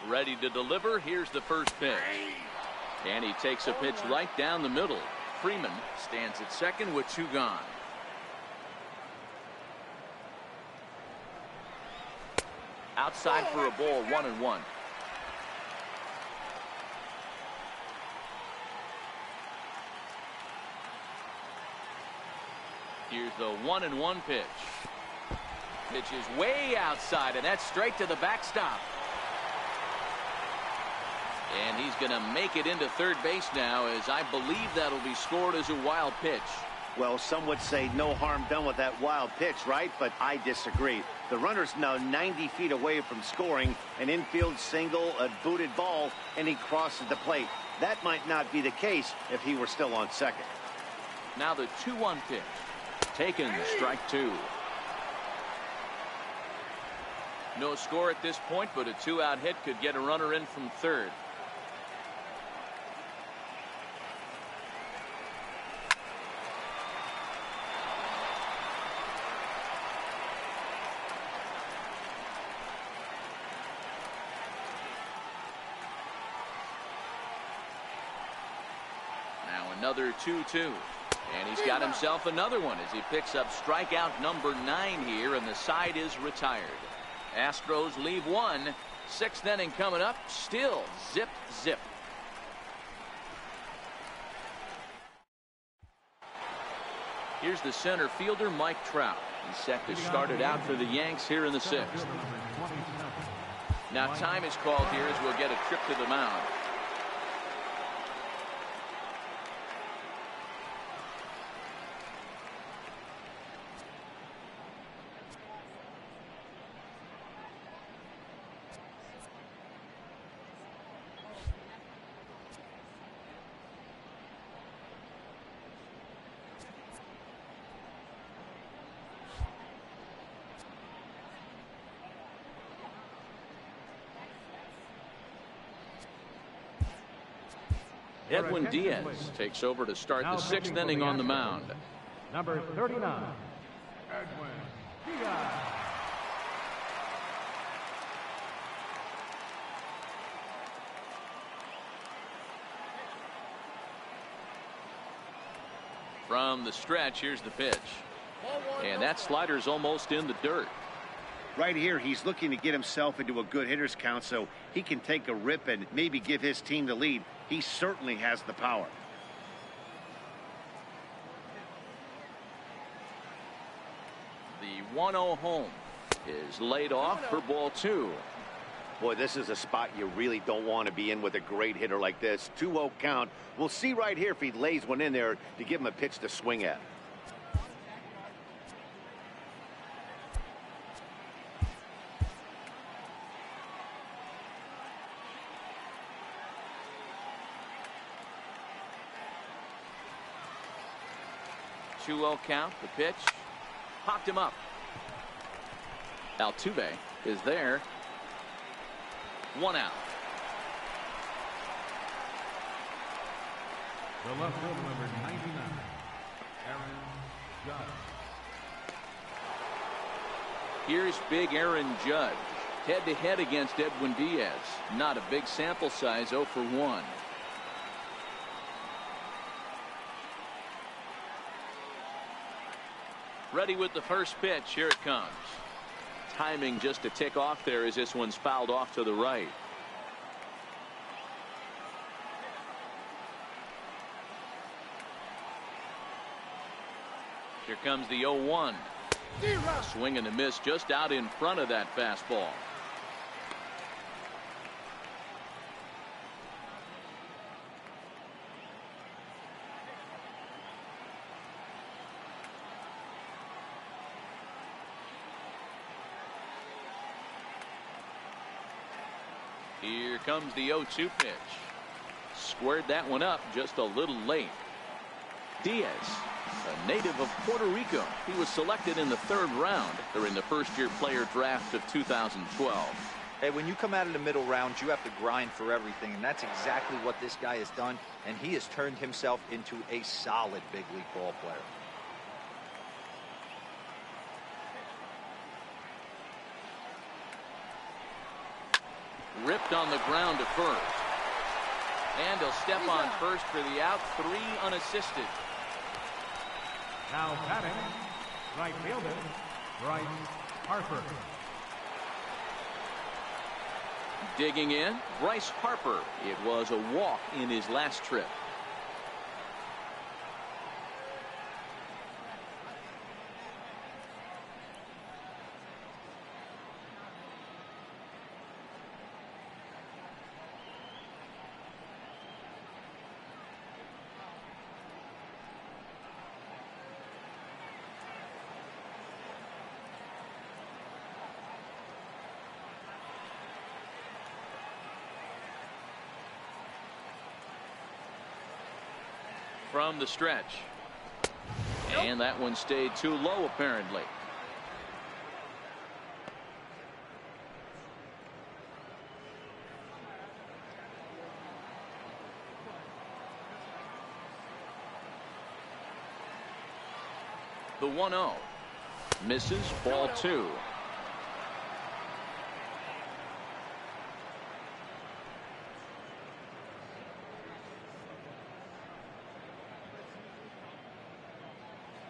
Ready to deliver. Here's the first pitch. And he takes a pitch right down the middle. Freeman stands at second with 2 gone. Outside for a ball, 1-1. Here's the 1-1 pitch. Pitch is way outside, and that's straight to the backstop. And he's going to make it into third base now, as I believe that'll be scored as a wild pitch. Well, some would say no harm done with that wild pitch, right? But I disagree. The runner's now 90 feet away from scoring an infield single, a booted ball, and he crosses the plate. That might not be the case if he were still on second. Now the 2-1 pitch. Taken, strike two. No score at this point, but a 2-out hit could get a runner in from third. Now another 2-2. And he's got himself another one as he picks up strikeout number 9 here, and the side is retired. Astros leave one. 6th inning coming up. Still zip, zip. Here's the center fielder, Mike Trout. He's set to start it out for the Yanks here in the 6th. Now time is called here as we'll get a trip to the mound. Edwin Diaz takes over to start the 6th inning on the mound. Number 39, Edwin Diaz. From the stretch, here's the pitch. And that slider's almost in the dirt. Right here, he's looking to get himself into a good hitter's count so he can take a rip and maybe give his team the lead. He certainly has the power. The 1-0 home is laid off for ball 2. Boy, this is a spot you really don't want to be in with a great hitter like this. 2-0 count. We'll see right here if he lays one in there to give him a pitch to swing at. Count, the pitch. Popped him up. Altuve is there. 1 out. The left fielder, number 99, Aaron Judge. Here's big Aaron Judge. Head-to-head against Edwin Diaz. Not a big sample size, 0 for 1. Ready with the first pitch. Here it comes. Timing just to tick off there as this one's fouled off to the right. Here comes the 0-1. Swing and a miss just out in front of that fastball. Here comes the 0-2 pitch. Squared that one up just a little late. Diaz, a native of Puerto Rico. He was selected in the 3rd round during the first-year player draft of 2012. Hey, when you come out of the middle rounds, you have to grind for everything, and that's exactly what this guy has done, and he has turned himself into a solid big league ball player. Ripped on the ground to first. And he'll step on first for the out. 3 unassisted. Now batting, right fielder, Bryce Harper. Digging in, Bryce Harper. It was a walk in his last trip. from the stretch. And that one stayed too low, apparently. The 1-0 misses, ball 2.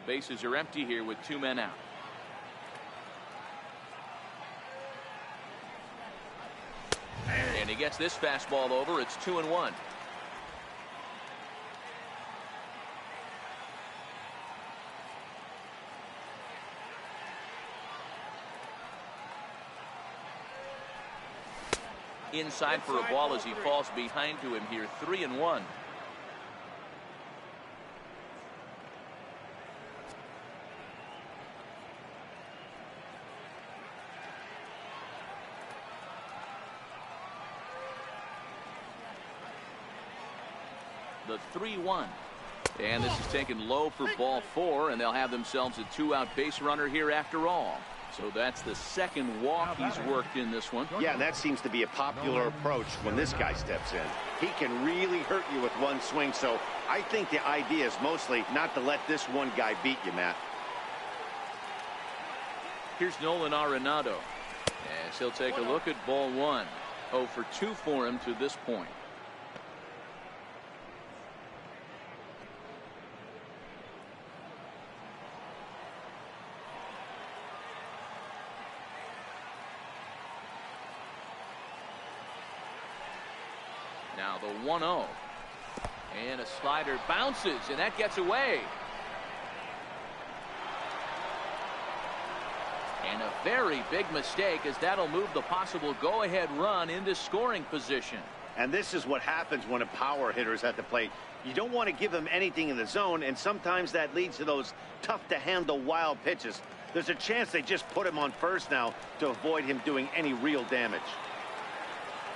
Bases are empty here with 2 men out. And he gets this fastball over. It's 2-1. Inside for a ball as he falls behind to him here. 3-1. The 3-1. And this is taken low for ball 4, and they'll have themselves a 2-out base runner here after all. So that's the second walk he's worked in this one. Yeah, and that seems to be a popular approach when this guy steps in. He can really hurt you with one swing, so I think the idea is mostly not to let this one guy beat you, Matt. Here's Nolan Arenado as he'll take a look at ball 1. 0 for 2 for him to this point. Now the 1-0. And a slider bounces, and that gets away. And a very big mistake, as that'll move the possible go-ahead run into scoring position. And this is what happens when a power hitter is at the plate. You don't want to give him anything in the zone, and sometimes that leads to those tough-to-handle wild pitches. There's a chance they just put him on first now to avoid him doing any real damage.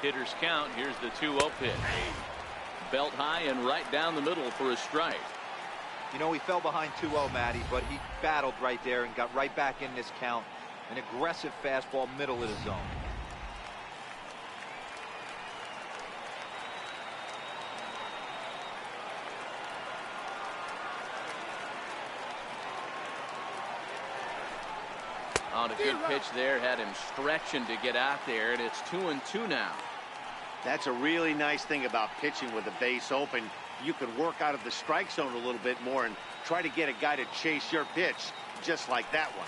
Hitters count. Here's the 2-0 pitch. Belt high and right down the middle for a strike. You know, he fell behind 2-0, Matty, but he battled right there and got right back in this count. An aggressive fastball, middle of the zone. On a good pitch there, had him stretching to get out there, and it's 2-2 now. That's a really nice thing about pitching with the base open. You can work out of the strike zone a little bit more and try to get a guy to chase your pitch, just like that one.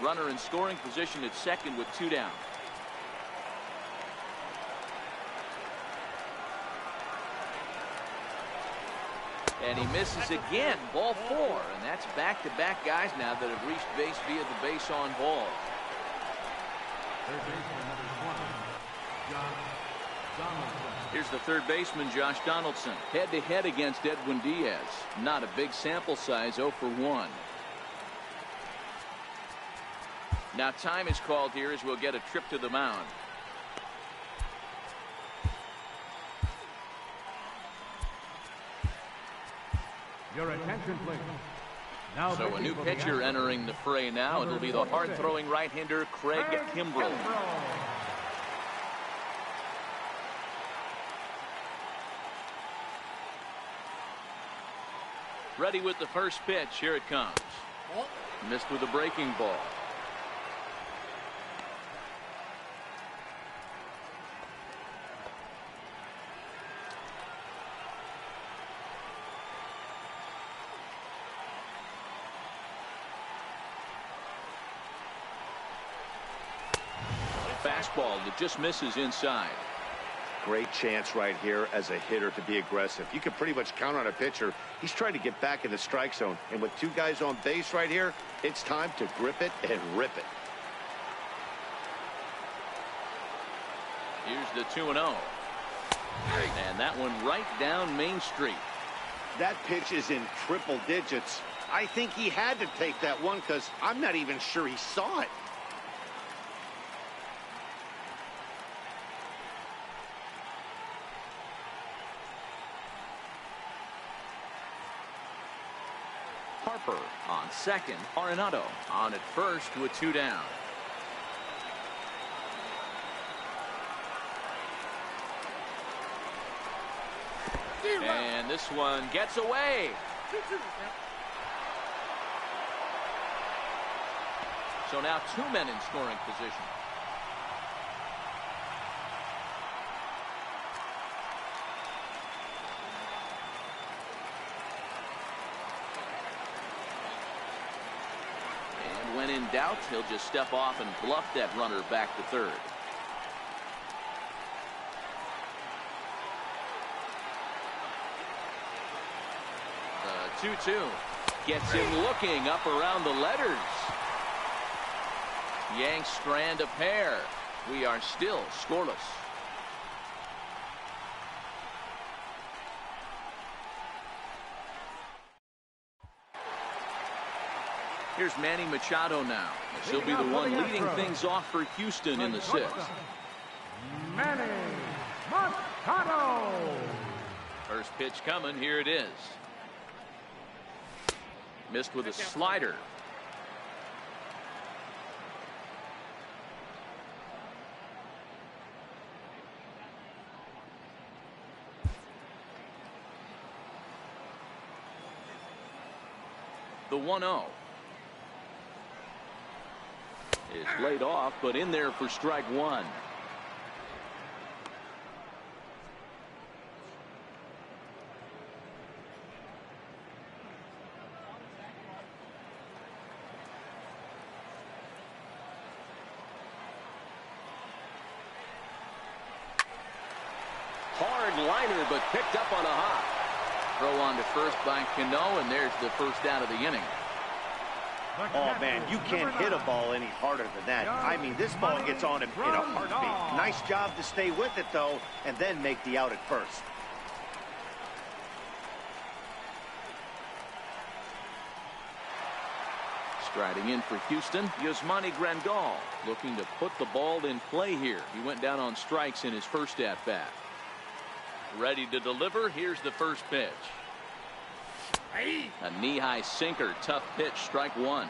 Runner in scoring position at second with 2 down. And he misses again. Ball 4. And that's back-to-back guys now that have reached base via the base on ball. Third baseman number 20, Josh Donaldson. Here's the third baseman, Josh Donaldson. Head-to-head against Edwin Diaz. Not a big sample size, 0 for 1. Now time is called here as we'll get a trip to the mound. Your attention, please. Now So a new pitcher entering the fray now. It'll be the hard-throwing right-hander Craig Kimbrell. Ready with the first pitch. Here it comes. Missed with a breaking ball. Fastball that just misses inside. Great chance right here as a hitter to be aggressive. You can pretty much count on a pitcher. He's trying to get back in the strike zone. And with 2 guys on base right here, it's time to grip it and rip it. Here's the 2-0. And that one right down Main Street. That pitch is in triple digits. I think he had to take that one because I'm not even sure he saw it. Harper on second. Arenado on at first with 2 down. And this one gets away. So now 2 men in scoring position. And when in doubt, he'll just step off and bluff that runner back to third. The 2-2 gets him looking up around the letters. Yanks strand a pair. We are still scoreless. Here's Manny Machado now. He'll be the one leading things off for Houston in the 6th. Manny Machado. First pitch coming. Here it is. Missed with a slider. The 1-0 is laid off, but in there for strike 1. Hard liner, but picked up on a hop. Throw on to first by Cano, and there's the first out of the inning. Oh, man, you can't hit a ball any harder than that. I mean, this ball gets on him in a heartbeat. Nice job to stay with it, though, and then make the out at first. Striding in for Houston, Yasmani Grandal, looking to put the ball in play here. He went down on strikes in his first at-bat. Ready to deliver. Here's the first pitch. A knee-high sinker. Tough pitch. Strike 1.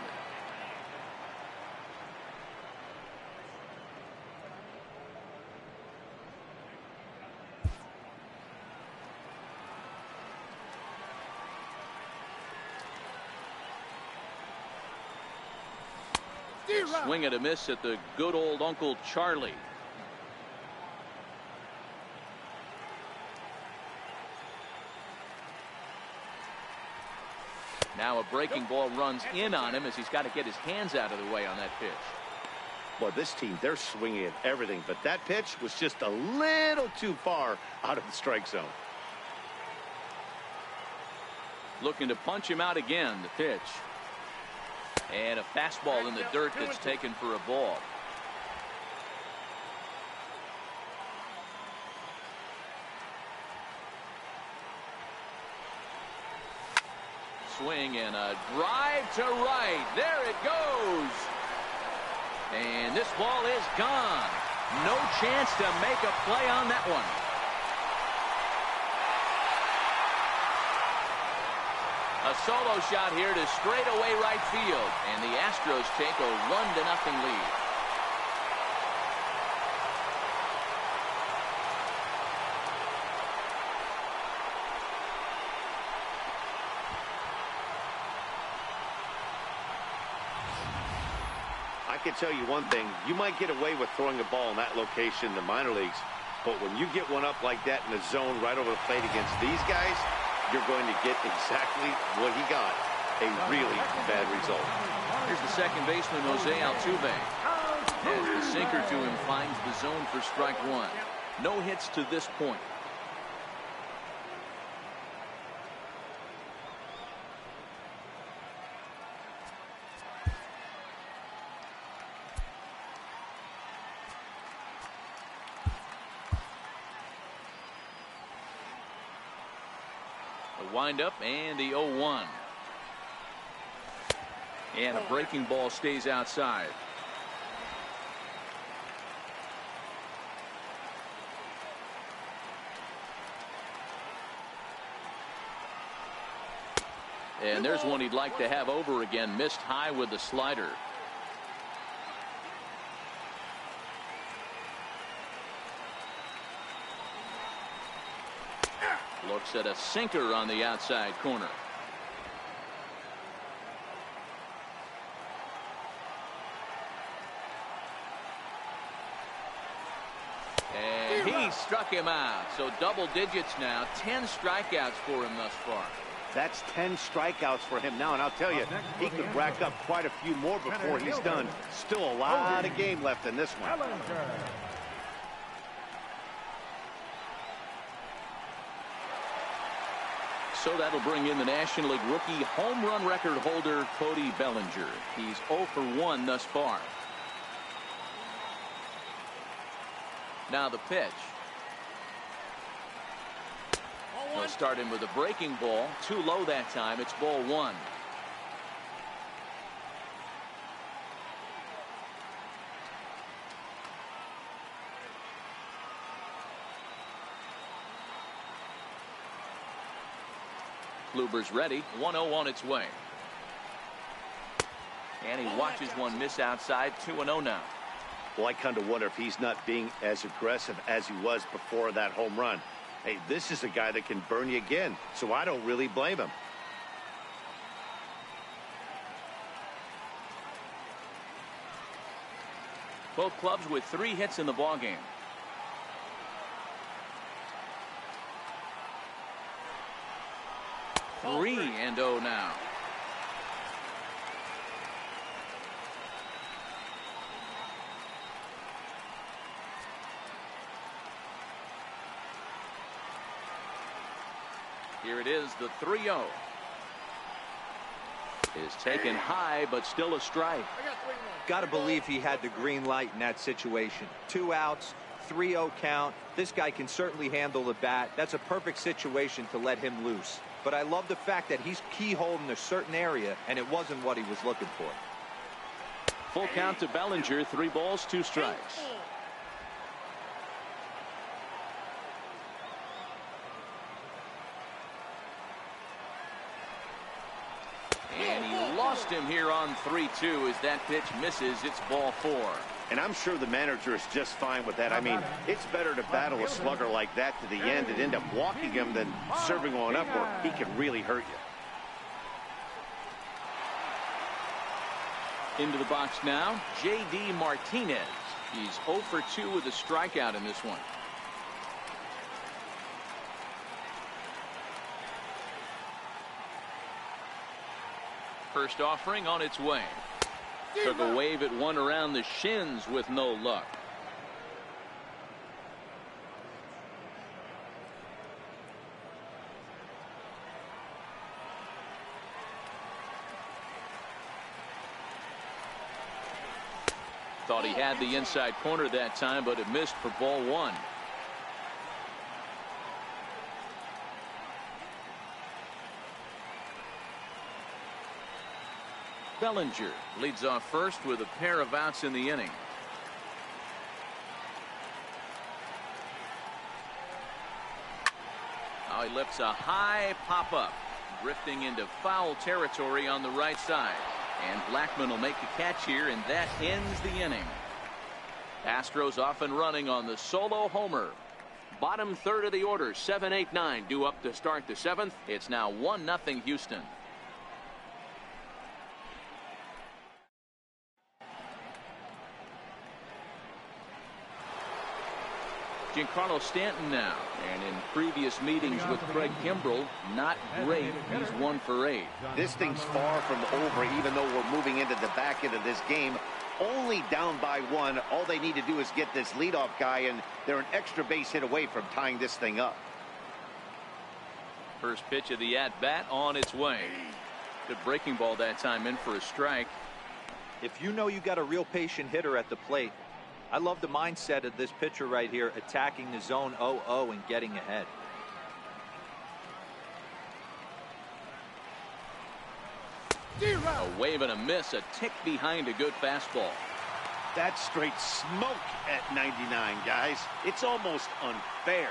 Swing and a miss at the good old Uncle Charlie. Now a breaking ball runs in on him as he's got to get his hands out of the way on that pitch. Well, this team, they're swinging at everything, but that pitch was just a little too far out of the strike zone. Looking to punch him out again. The pitch. And a fastball in the dirt that's taken for a ball. Swing and a drive to right. There it goes. And this ball is gone. No chance to make a play on that one. A solo shot here to straightaway right field, and the Astros take a 1-0 lead. I can tell you one thing, you might get away with throwing a ball in that location in the minor leagues, but when you get one up like that in the zone right over the plate against these guys, you're going to get exactly what he got, a really bad result. Here's the second baseman, Jose Altuve. As the sinker to him finds the zone for strike 1. No hits to this point. The windup and the 0-1. And a breaking ball stays outside. And there's one he'd like to have over again. Missed high with the slider. Looks at a sinker on the outside corner. And he struck him out. So double digits now. 10 strikeouts for him thus far. That's 10 strikeouts for him now, and I'll tell you, he could rack up quite a few more before he's done. Still a lot of game left in this one. So that'll bring in the National League rookie home run record holder, Cody Bellinger. He's 0 for 1 thus far. Now the pitch. He'll start him with a breaking ball. Too low that time. It's ball 1. Kluber's ready. 1-0 on its way. And he watches one miss outside. 2-0 now. Well, I kind of wonder if he's not being as aggressive as he was before that home run. Hey, this is a guy that can burn you again, so I don't really blame him. Both clubs with 3 hits in the ballgame. Three and 0 now. Here it is, the 3-0. Is taken high, but still a strike. Got to believe he had the green light in that situation. 2 outs, 3-0 count. This guy can certainly handle the bat. That's a perfect situation to let him loose. But I love the fact that he's keyholed in a certain area, and it wasn't what he was looking for. Full count to Bellinger. 3 balls, 2 strikes. And he lost him here on 3-2 as that pitch misses. It's ball 4. And I'm sure the manager is just fine with that. I mean, it's better to battle a slugger like that to the end and end up walking him than serving one up where he can really hurt you. Into the box now, J.D. Martinez. He's 0 for 2 with a strikeout in this one. First offering on its way. Took a wave at one around the shins with no luck. Thought he had the inside corner that time, but it missed for ball 1. Bellinger leads off first with a pair of outs in the inning. Now he lifts a high pop-up, drifting into foul territory on the right side. And Blackman will make the catch here, and that ends the inning. Astros off and running on the solo homer. Bottom third of the order, 7, 8, 9 due up to start the 7th. It's now 1-0 Houston. Giancarlo Stanton now, and in previous meetings with Craig Kimbrell, not great. He's 1 for 8. This thing's far from over, even though we're moving into the back end of this game. Only down by 1. All they need to do is get this leadoff guy, and they're an extra base hit away from tying this thing up. First pitch of the at-bat on its way. Good breaking ball that time, in for a strike. If you know you got a real patient hitter at the plate, I love the mindset of this pitcher right here, attacking the zone 0-0 and getting ahead. A wave and a miss, a tick behind a good fastball. That's straight smoke at 99, guys. It's almost unfair.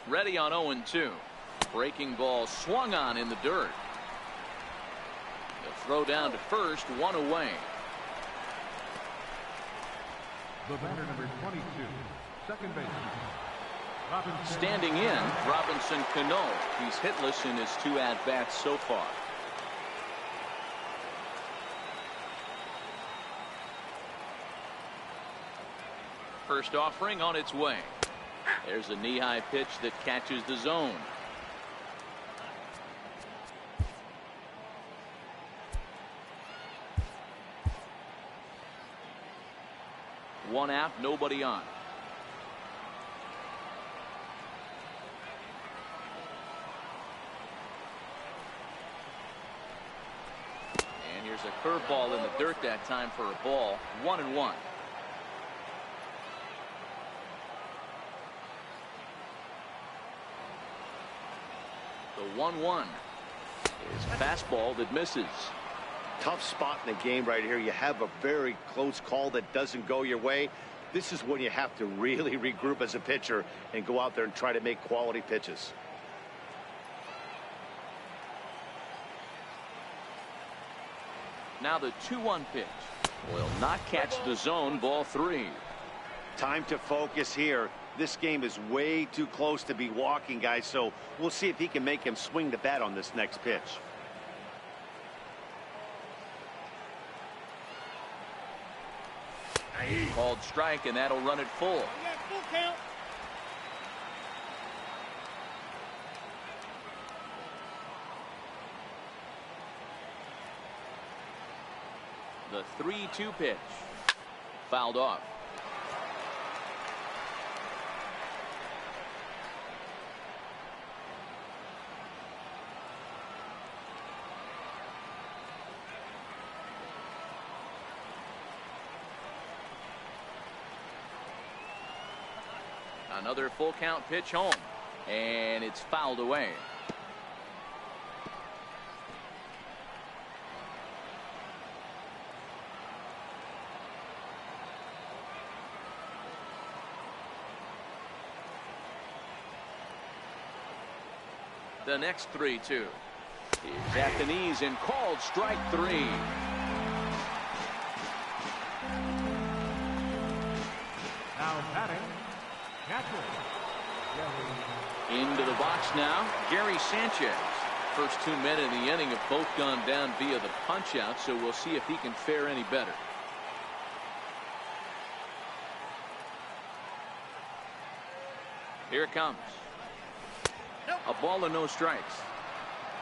Ready on 0-2. Breaking ball swung on in the dirt. The throw down to first, one away. The batter, number 22, second baseman, Robinson. Standing in, Robinson Cano. He's hitless in his 2 at-bats so far. First offering on its way. There's a knee-high pitch that catches the zone. One out, nobody on. And here's a curveball in the dirt that time for a ball. 1-1. The 1-1 is a fastball that misses. Tough spot in the game right here. You have a very close call that doesn't go your way. This is when you have to really regroup as a pitcher and go out there and try to make quality pitches. Now the 2-1 pitch will not catch the zone. Ball 3. Time to focus here. This game is way too close to be walking, guys, so we'll see if he can make him swing the bat on this next pitch. Called strike, and that'll run it full. Full count. The 3-2 pitch fouled off. Another full count pitch home, and it's fouled away. The next 3-2 is at the knees and called strike 3. Now batting, catcher, Into the box now, Gary Sanchez. First 2 men in the inning have both gone down via the punch out, so we'll see if he can fare any better. Here it comes. A ball and no strikes.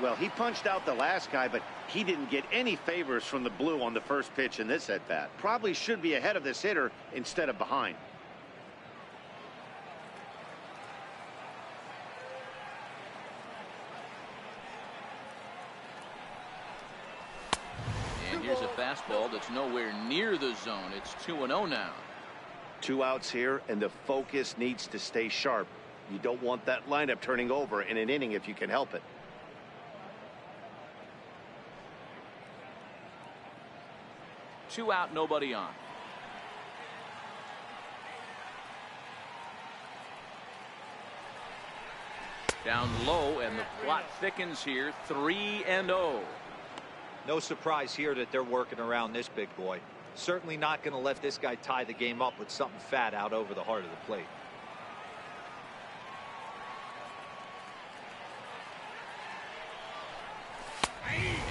Well, he punched out the last guy, but he didn't get any favors from the blue on the first pitch in this at bat. Probably should be ahead of this hitter instead of behind. And here's a fastball that's nowhere near the zone. It's 2-0 now. 2 outs here, and the focus needs to stay sharp. You don't want that lineup turning over in an inning if you can help it. Two out, nobody on. Down low, and the plot thickens here. 3-0. No surprise here that they're working around this big boy. Certainly not going to let this guy tie the game up with something fat out over the heart of the plate.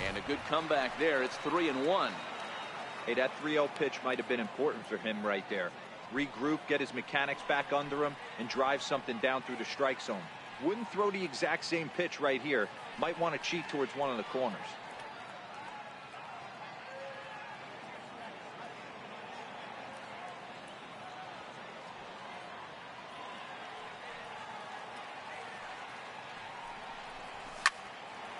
And a good comeback there. It's 3-1. Hey, that 3-0 pitch might have been important for him right there. Regroup, get his mechanics back under him, and drive something down through the strike zone. Wouldn't throw the exact same pitch right here. Might want to cheat towards one of the corners.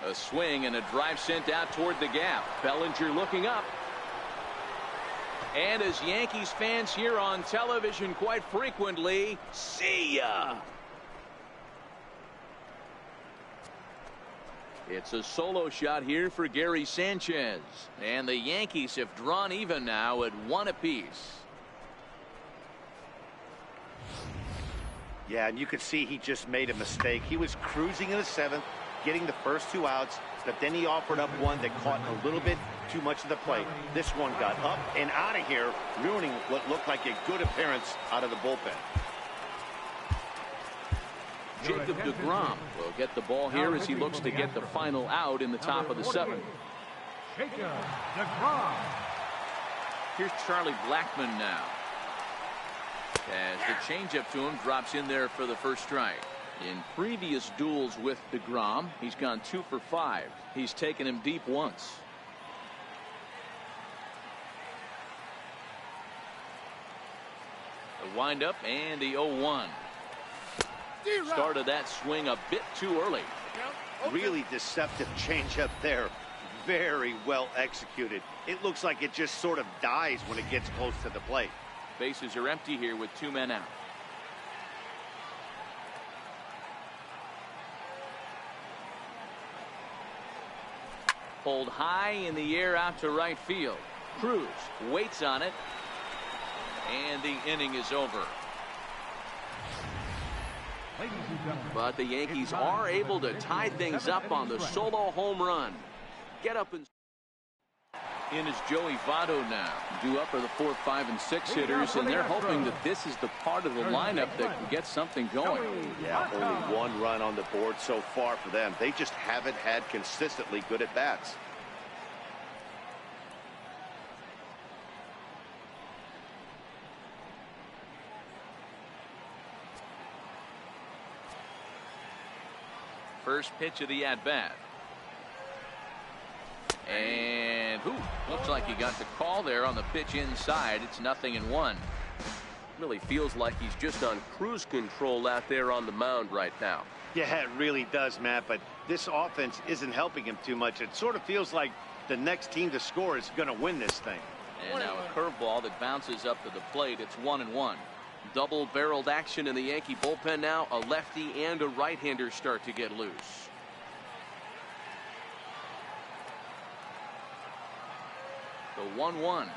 A swing and a drive sent out toward the gap. Bellinger looking up. And as Yankees fans hear on television quite frequently, see ya. It's a solo shot here for Gary Sanchez. And the Yankees have drawn even now at 1 apiece. Yeah, and you could see he just made a mistake. He was cruising in the 7th, getting the first 2 outs, but then he offered up one that caught a little bit too much of the plate. This one got up and out of here, ruining what looked like a good appearance out of the bullpen. Jacob deGrom will get the ball here as he looks to get the final out in the top of the 7th. Jacob deGrom. Here's Charlie Blackmon now. As the changeup to him drops in there for the first strike. In previous duels with deGrom, he's gone 2 for 5. He's taken him deep once. The windup and the 0-1. Started that swing a bit too early. Really deceptive changeup there. Very well executed. It looks like it just sort of dies when it gets close to the plate. Bases are empty here with 2 men out. Pulled high in the air out to right field. Cruz waits on it. And the inning is over. But the Yankees are able to tie things up on the solo home run. Get up and in is Joey Votto now. Due up are the 4, 5, and 6 hitters, and they're hoping that this is the part of the lineup that can get something going. Yeah, only 1 run on the board so far for them. They just haven't had consistently good at bats. First pitch of the at-bat. And looks like he got the call there on the pitch inside. It's 0-1. Really feels like he's just on cruise control out there on the mound right now. Yeah, it really does, Matt, but this offense isn't helping him too much. It sort of feels like the next team to score is going to win this thing. And now a curveball that bounces up to the plate. It's 1-1. Double-barreled action in the Yankee bullpen now. A lefty and a right-hander start to get loose. The 1-1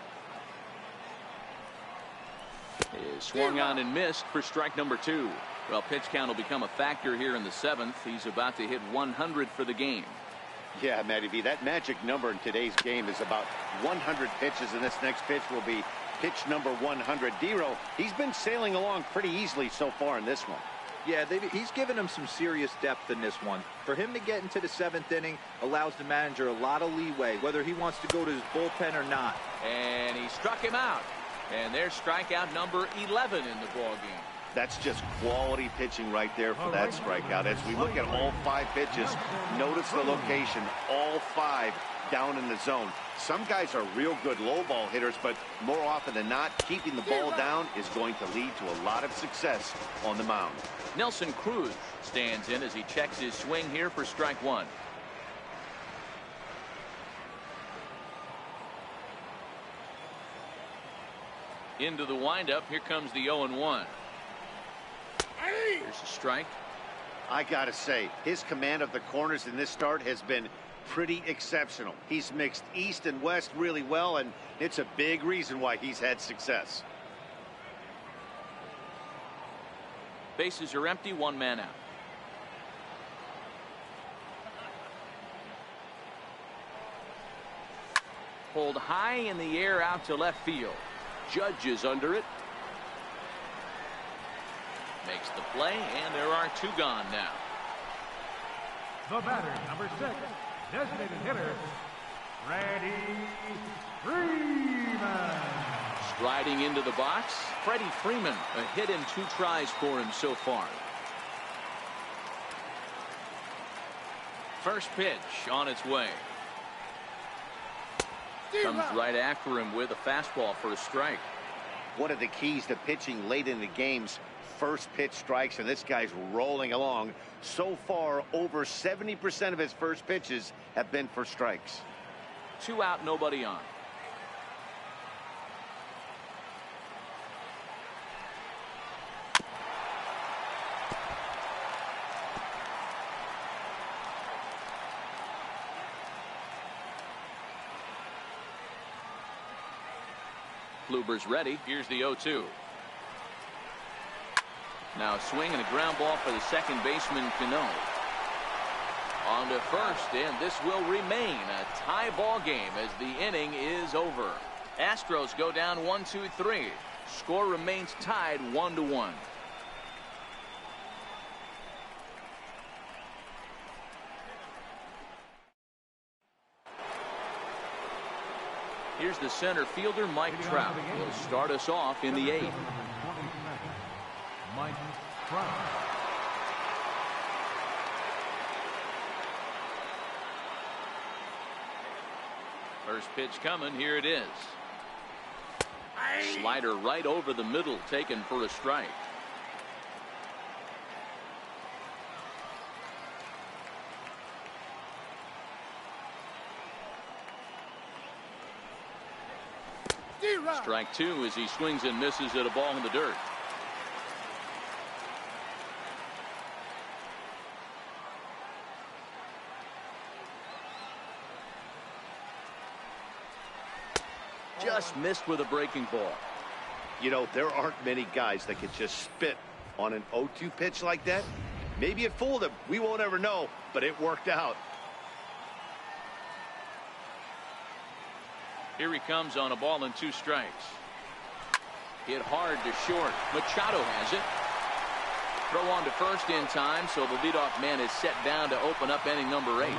is swung on and missed for strike number 2. Well, pitch count will become a factor here in the 7th. He's about to hit 100 for the game. Yeah, Matty V, that magic number in today's game is about 100 pitches, and this next pitch will be pitch number 100. Dero, he's been sailing along pretty easily so far in this one. Yeah, he's given him some serious depth in this one. For him to get into the 7th inning allows the manager a lot of leeway, whether he wants to go to his bullpen or not. And he struck him out. And there's strikeout number 11 in the ballgame. That's just quality pitching right there for that strikeout. As we look at all 5 pitches, notice the location, all 5 down in the zone. Some guys are real good low ball hitters, but more often than not, keeping the ball down is going to lead to a lot of success on the mound. Nelson Cruz stands in as he checks his swing here for strike 1. Into the windup. Here comes the 0-1. Here's a strike. I gotta say, his command of the corners in this start has been pretty exceptional. He's mixed east and west really well, and it's a big reason why he's had success. Bases are empty, 1 man out. Pulled high in the air out to left field. Judge is under it. Makes the play, and there are 2 gone now. The batter, number 6, designated hitter, Freddie Freeman. Striding into the box, Freddie Freeman. A hit in 2 tries for him so far. First pitch on its way. Comes right after him with a fastball for a strike. One of the keys to pitching late in the game's first pitch strikes, and this guy's rolling along. So far, over 70% of his first pitches have been for strikes. 2 out, nobody on. Kluber's ready. Here's the 0-2. Now swing and a ground ball for the second baseman, Cano. On to first, and this will remain a tie ball game as the inning is over. Astros go down 1-2-3. Score remains tied 1-1. Here's the center fielder, Mike Trout. He'll start us off in the 8th. Mike Trout. First pitch coming. Here it is. Slider right over the middle, taken for a strike. Strike 2 as he swings and misses at a ball in the dirt. Just missed with a breaking ball. You know, there aren't many guys that could just spit on an 0-2 pitch like that. Maybe it fooled him. We won't ever know, but it worked out. Here he comes on a ball and 2 strikes. Hit hard to short. Machado has it. Throw on to first in time, so the leadoff man is set down to open up inning number 8.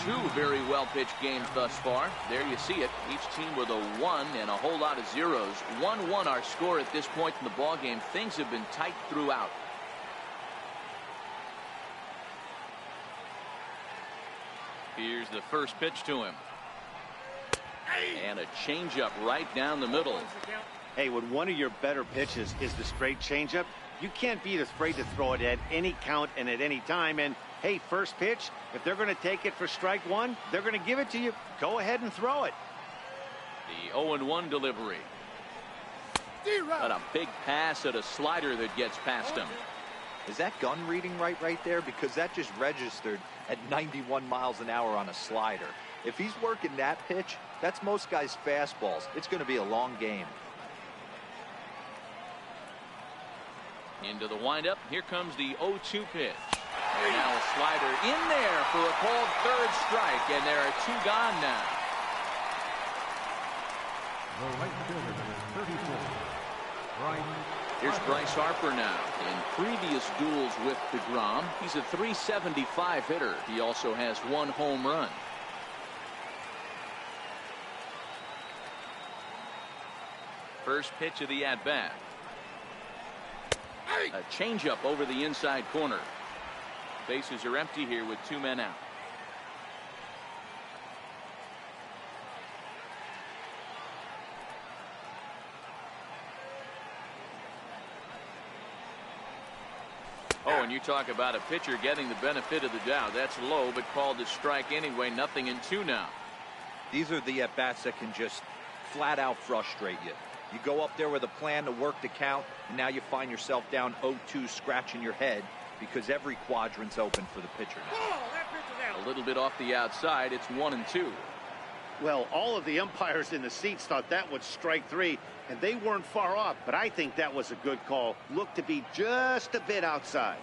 2 very well pitched games thus far. There you see it. Each team with a 1 and a whole lot of zeros. 1-1 our score at this point in the ball game. Things have been tight throughout. Here's the first pitch to him. And a changeup right down the middle. Hey, when one of your better pitches is the straight changeup, you can't be afraid to throw it at any count and at any time. And hey, first pitch, if they're going to take it for strike 1, they're going to give it to you. Go ahead and throw it. The 0-1 delivery. But a big pass at a slider that gets past him. Is that gun reading right there? Because that just registered at 91 miles an hour on a slider. If he's working that pitch, that's most guys' fastballs. It's going to be a long game. Into the windup. Here comes the 0-2 pitch. And now a slider in there for a called third strike, and there are 2 gone now. The right fielder, number 34. Bryce. Here's Bryce Harper now. In previous duels with DeGrom, he's a .375 hitter. He also has 1 home run. First pitch of the at-bat. A changeup over the inside corner. Bases are empty here with 2 men out. Oh, and you talk about a pitcher getting the benefit of the doubt. That's low, but called a strike anyway. 0-2 now. These are the at-bats that can just flat out frustrate you. You go up there with a plan to work the count, and now you find yourself down 0-2, scratching your head because every quadrant's open for the pitcher now. A little bit off the outside. It's 1-2. Well, all of the umpires in the seats thought that was strike 3, and they weren't far off, but I think that was a good call. Looked to be just a bit outside.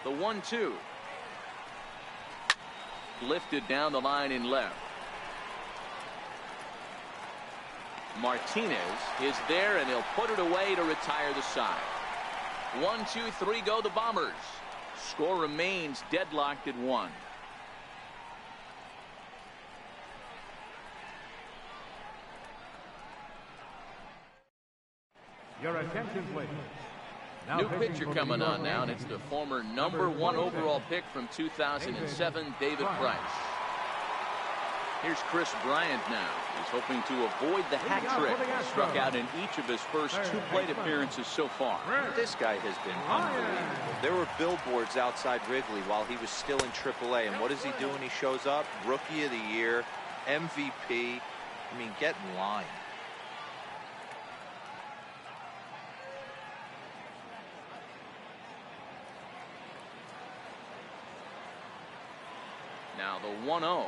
The 1-2. Lifted down the line in left. Martinez is there, and he'll put it away to retire the side. 1-2-3 go the Bombers. Score remains deadlocked at 1. Your attention, please. New pitcher coming on now, and it's the former number 1 overall pick from 2007, David Price. Here's Chris Bryant now. He's hoping to avoid the hat trick. Struck out in each of his first 2 plate appearances so far. This guy has been unbelievable. There were billboards outside Wrigley while he was still in AAA, and what does he do when he shows up? Rookie of the Year, MVP. I mean, get in line. Now the 1-0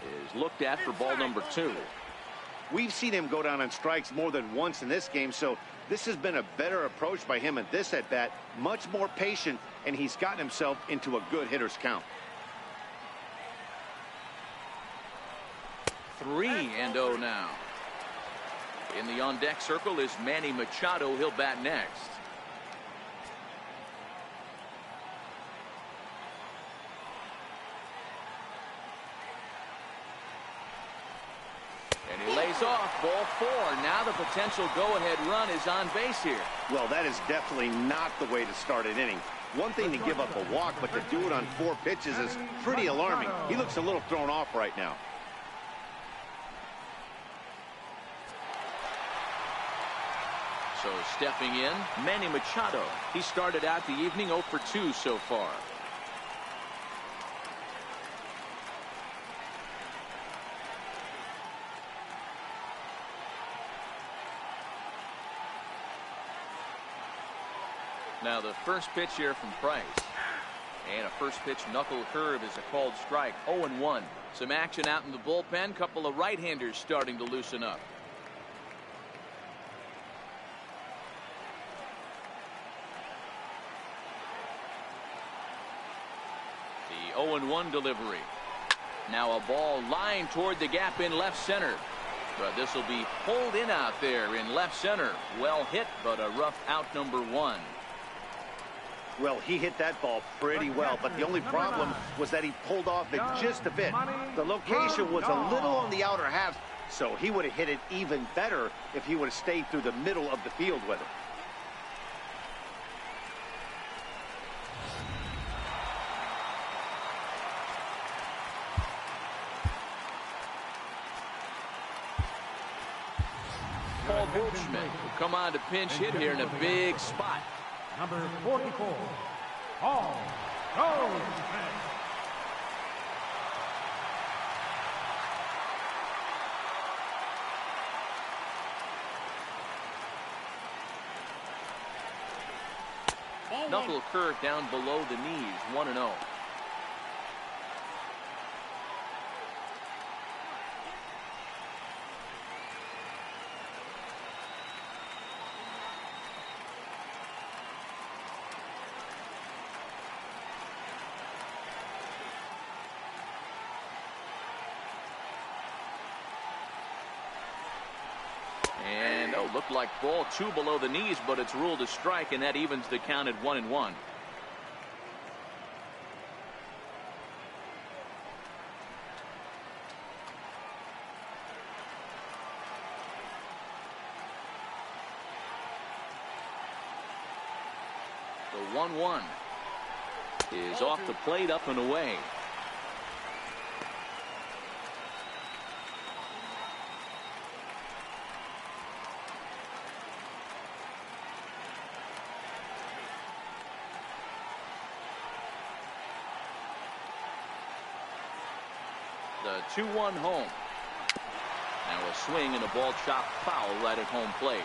is looked at for ball number 2. We've seen him go down on strikes more than once in this game, so this has been a better approach by him at this at-bat. Much more patient, and he's gotten himself into a good hitter's count. 3-0 now. In the on-deck circle is Manny Machado. He'll bat next. And he lays off. Ball 4. Now the potential go-ahead run is on base here. Well, that is definitely not the way to start an inning. One thing to give up a walk, but to do it on 4 pitches is pretty alarming. He looks a little thrown off right now. So stepping in, Manny Machado. He started out the evening 0 for 2 so far. Now the first pitch here from Price. And a first pitch knuckle curve is a called strike. 0-1. Some action out in the bullpen. Couple of right-handers starting to loosen up. The 0-1 delivery. Now a ball lined toward the gap in left center. But this will be pulled in out there in left center. Well hit, but a rough out number 1. Well, he hit that ball pretty well, but the only problem was that he pulled off it just a bit. The location was a little on the outer half, so he would have hit it even better if he would have stayed through the middle of the field with it. Paul Goldschmidt will come on to pinch hit here in a big spot. Number 44, Paul Goldschmidt. Knuckle curve down below the knees. 1-0. And looked like ball 2 below the knees, but it's ruled a strike, and that evens the count at 1-1. The 1-1 is off the plate, up and away. The 2-1 home. Now a swing and a ball chopped foul right at home plate.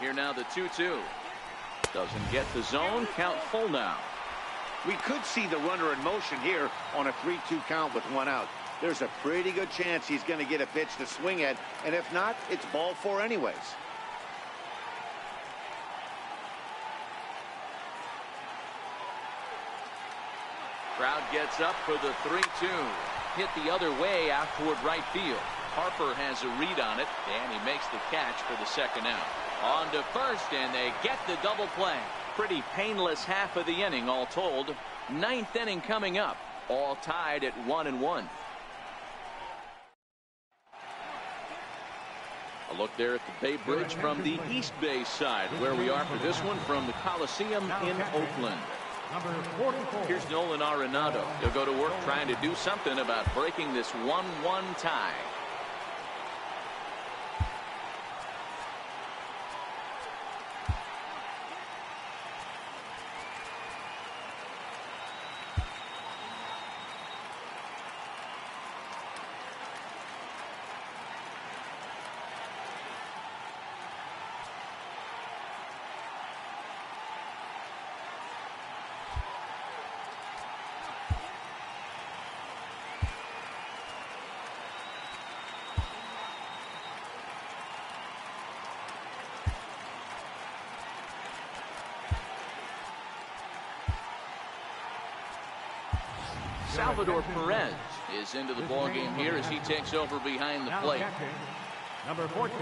Here now the 2-2. Doesn't get the zone. Count full now. We could see the runner in motion here on a 3-2 count with 1 out. There's a pretty good chance he's going to get a pitch to swing at, and if not, it's ball 4 anyways. Crowd gets up for the 3-2. Hit the other way out toward right field. Harper has a read on it, and he makes the catch for the second out. On to first, and they get the double play. Pretty painless half of the inning, all told. 9th inning coming up, all tied at 1-1. A look there at the Bay Bridge from the East Bay side, where we are for this one from the Coliseum in Oakland. Number 44. Here's Nolan Arenado. He'll go to work trying to do something about breaking this 1-1 tie. Salvador Perez is into the ball game here as he takes over behind the plate. Number 14,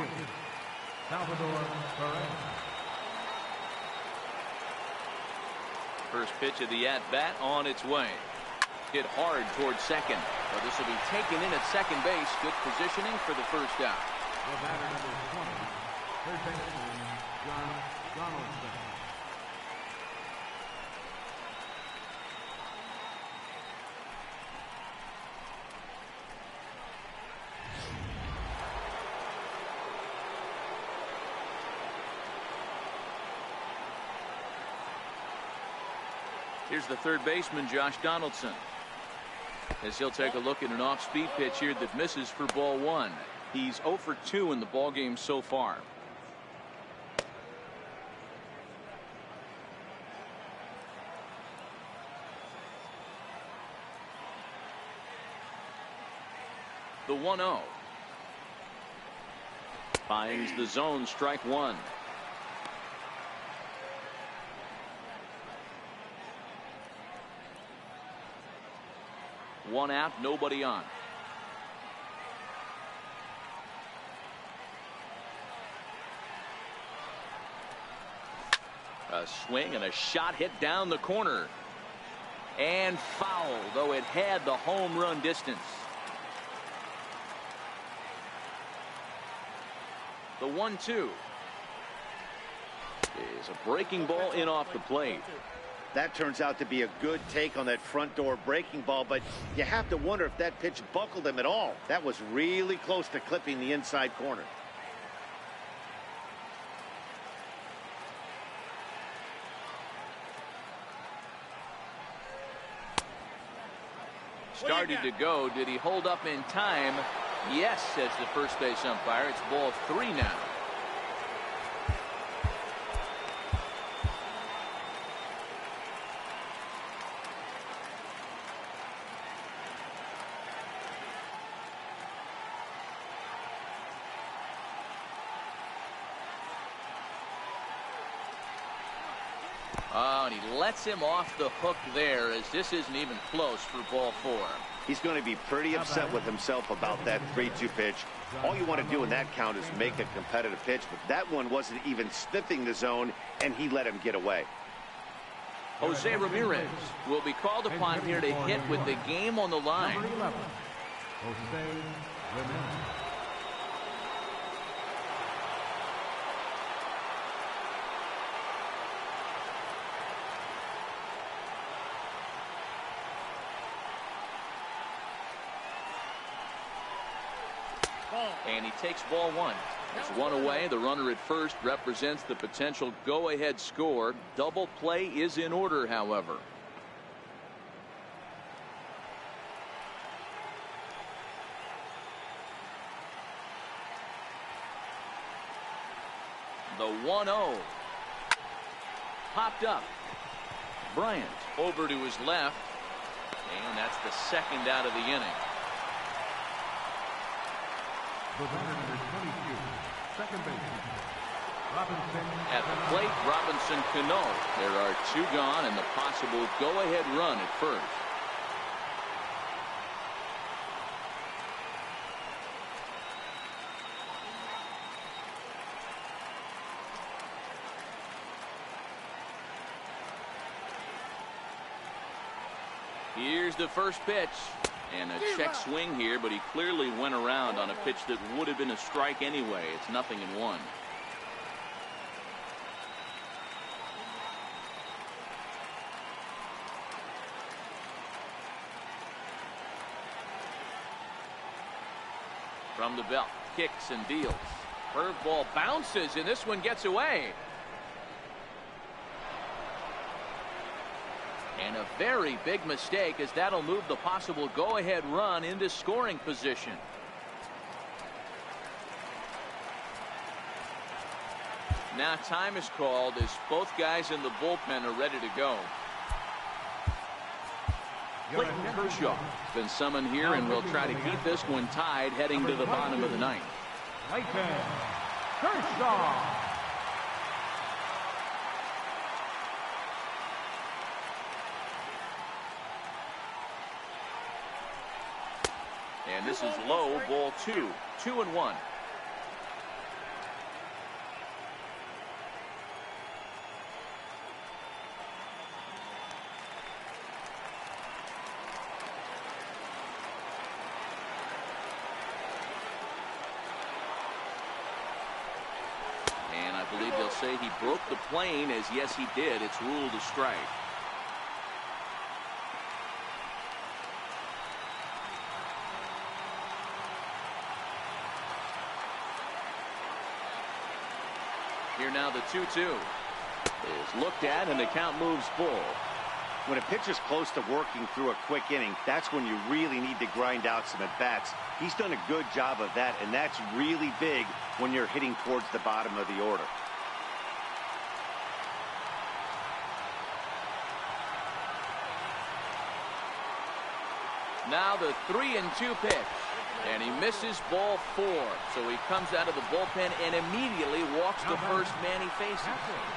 Salvador Perez. First pitch of the at-bat on its way. Hit hard towards second, but this will be taken in at second base. Good positioning for the first out. The batter number 20, third baseman John Donaldson. Here's the third baseman, Josh Donaldson, as he'll take a look at an off-speed pitch here that misses for ball one. He's 0 for 2 in the ball game so far. The 1-0 finds the zone, strike one. One out, nobody on. A swing and a shot hit down the corner. And foul, though it had the home run distance. The 1-2 is a breaking ball in off the plate. That turns out to be a good take on that front door breaking ball, but you have to wonder if that pitch buckled him at all. That was really close to clipping the inside corner. Started to go. Did he hold up in time? Yes, says the first base umpire. It's ball 3 now. Oh, and he lets him off the hook there, as this isn't even close for ball 4. He's going to be pretty upset with himself about that 3-2 pitch. All you want to do in that count is make a competitive pitch, but that one wasn't even sniffing the zone, and he let him get away. Jose Ramirez will be called upon here to hit with the game on the line. Number 11, Jose Ramirez. And he takes ball 1. It's 1 away. The runner at first represents the potential go-ahead score. Double play is in order, however. The 1-0 popped up. Bryant over to his left, and that's the second out of the inning. The batter number 22, second baseman, Robinson. At the plate, Robinson Cano. There are 2 gone and the possible go-ahead run at first. Here's the first pitch. And a check swing here, but he clearly went around on a pitch that would have been a strike anyway. It's 0-1. From the belt, kicks and deals. Curveball bounces, and this one gets away. And a very big mistake, as that'll move the possible go-ahead run into scoring position. Now time is called as both guys in the bullpen are ready to go. Clayton Kershaw has been summoned here, and we'll try to keep this one tied heading to the bottom of the ninth. Clayton Kershaw. And this is low, ball 2. 2-1. And I believe they'll say he broke the plane, as yes he did. It's ruled a strike. Here now the 2-2 is looked at, and the count moves full. When a pitcher's close to working through a quick inning, that's when you really need to grind out some at-bats. He's done a good job of that, and that's really big when you're hitting towards the bottom of the order. Now the 3-2 pitch. And he misses ball 4. So he comes out of the bullpen and immediately walks the first man he faces.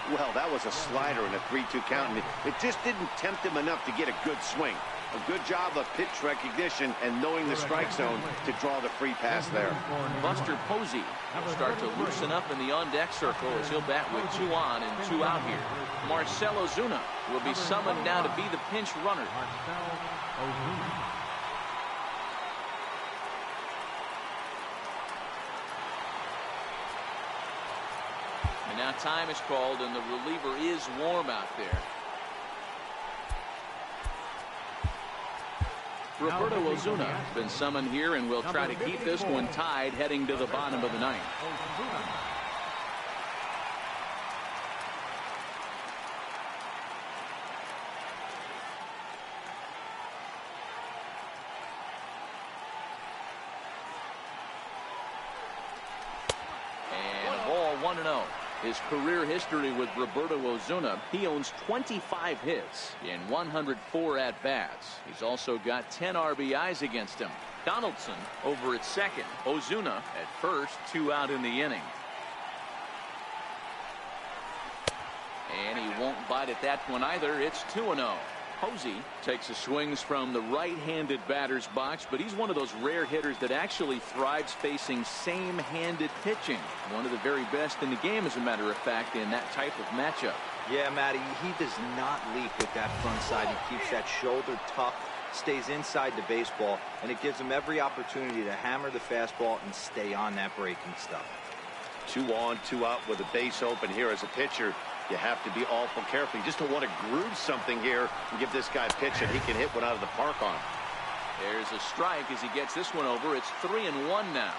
Well, that was a slider in a 3-2 count, and it just didn't tempt him enough to get a good swing. A good job of pitch recognition and knowing the strike zone to draw the free pass there. Buster Posey will start to loosen up in the on-deck circle as he'll bat with 2 on and 2 out here. Marcell Ozuna will be summoned now to be the pinch runner. And now time is called, and the reliever is warm out there. Roberto Ozuna has been summoned here and will try to keep this one tied heading to the bottom of the ninth. And a ball, 1-0. His career history with Roberto Ozuna, he owns 25 hits in 104 at-bats. He's also got 10 RBIs against him. Donaldson over at second. Ozuna at first, 2 out in the inning. And he won't bite at that one either. It's 2-0. Posey takes his swings from the right-handed batter's box, but he's one of those rare hitters that actually thrives facing same-handed pitching. One of the very best in the game, as a matter of fact, in that type of matchup. Yeah, Matty, he does not leap with that front side. He keeps that shoulder tucked, stays inside the baseball, and it gives him every opportunity to hammer the fastball and stay on that breaking stuff. 2 on, 2 out with a base open here as a pitcher. You have to be awful careful. You just don't want to groove something here and give this guy a pitch that he can hit one out of the park on. There's a strike as he gets this one over. It's 3-1 now.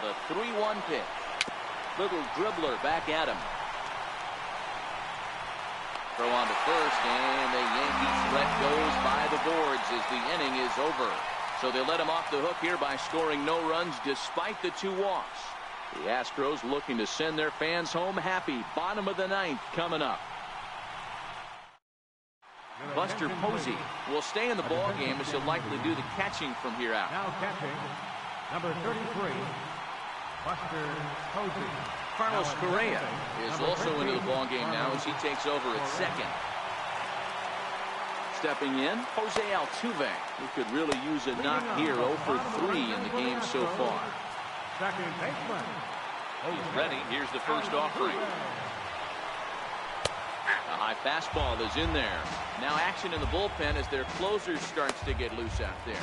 The 3-1 pitch. Little dribbler back at him. Throw on to first, and the Yankees threat goes by the boards as the inning is over. So they let him off the hook here by scoring no runs despite the 2 walks. The Astros looking to send their fans home happy. Bottom of the ninth coming up. Buster Posey will stay in the ball game as he'll likely do the catching from here out. Now catching, number 33, Buster Posey. Carlos Correa is also into the ball game now as he takes over at second. Stepping in, Jose Altuve, who could really use a knock here. 0 for 3 in the game so far. Second baseman. He's ready. Here's the first offering. A high fastball is in there. Now action in the bullpen as their closer starts to get loose out there.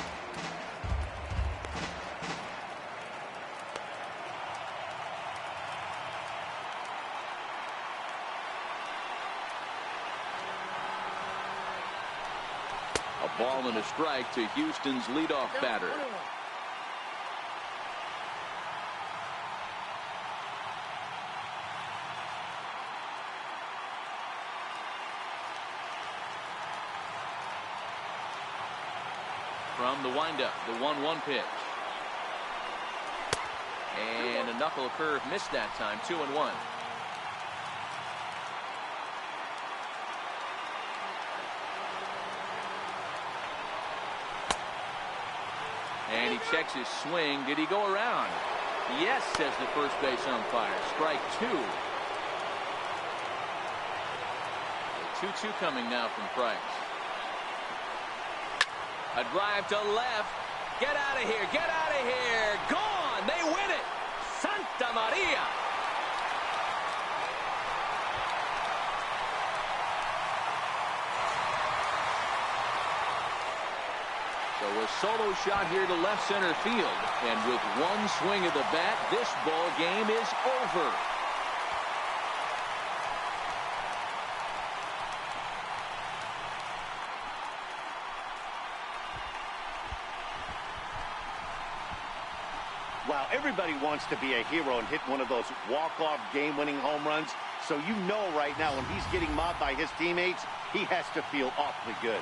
A ball and a strike to Houston's leadoff batter. From the windup, the 1-1 pitch. And a knuckle curve missed that time. 2-1. And he checks his swing. Did he go around? Yes, says the first base umpire. Strike 2. 2-2 coming now from Price. A drive to left. Get out of here. Get out of here. Gone. They win it. Santa Maria. So a solo shot here to left center field. And with one swing of the bat, this ball game is over. Wow, everybody wants to be a hero and hit one of those walk-off game-winning home runs. So you know right now when he's getting mobbed by his teammates, he has to feel awfully good.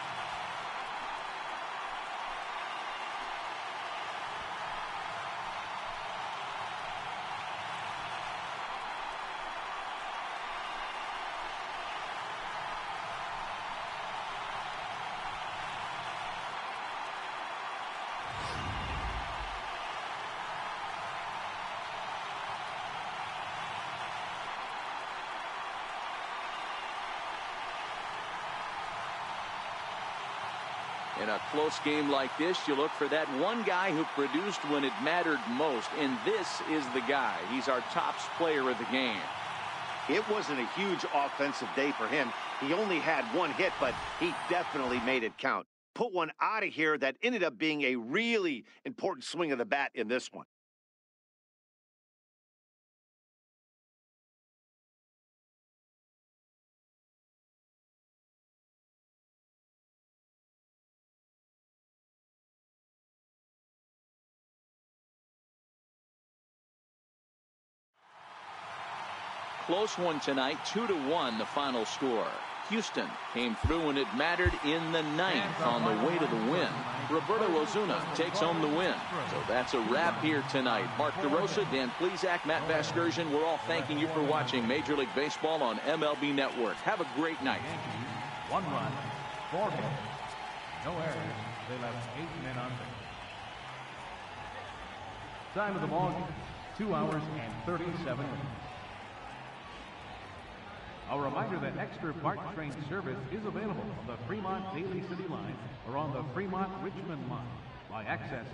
In a close game like this, you look for that one guy who produced when it mattered most. And this is the guy. He's our top player of the game. It wasn't a huge offensive day for him. He only had one hit, but he definitely made it count. Put one out of here that ended up being a really important swing of the bat in this one. Close one tonight, 2-1 the final score. Houston came through when it mattered in the 9th on the way to the win. Roberto Osuna takes home the win. So that's a wrap here tonight. Mark DeRosa, Dan Plesac, Matt Vasgersian, we're all thanking you for watching Major League Baseball on MLB Network. Have a great night. 1 run, 4 hits, no errors. They left 8 men on base. Time of the ball game, 2 hours and 37 minutes. A reminder that extra part train service is available on the Fremont Daly City line or on the Fremont Richmond line by access.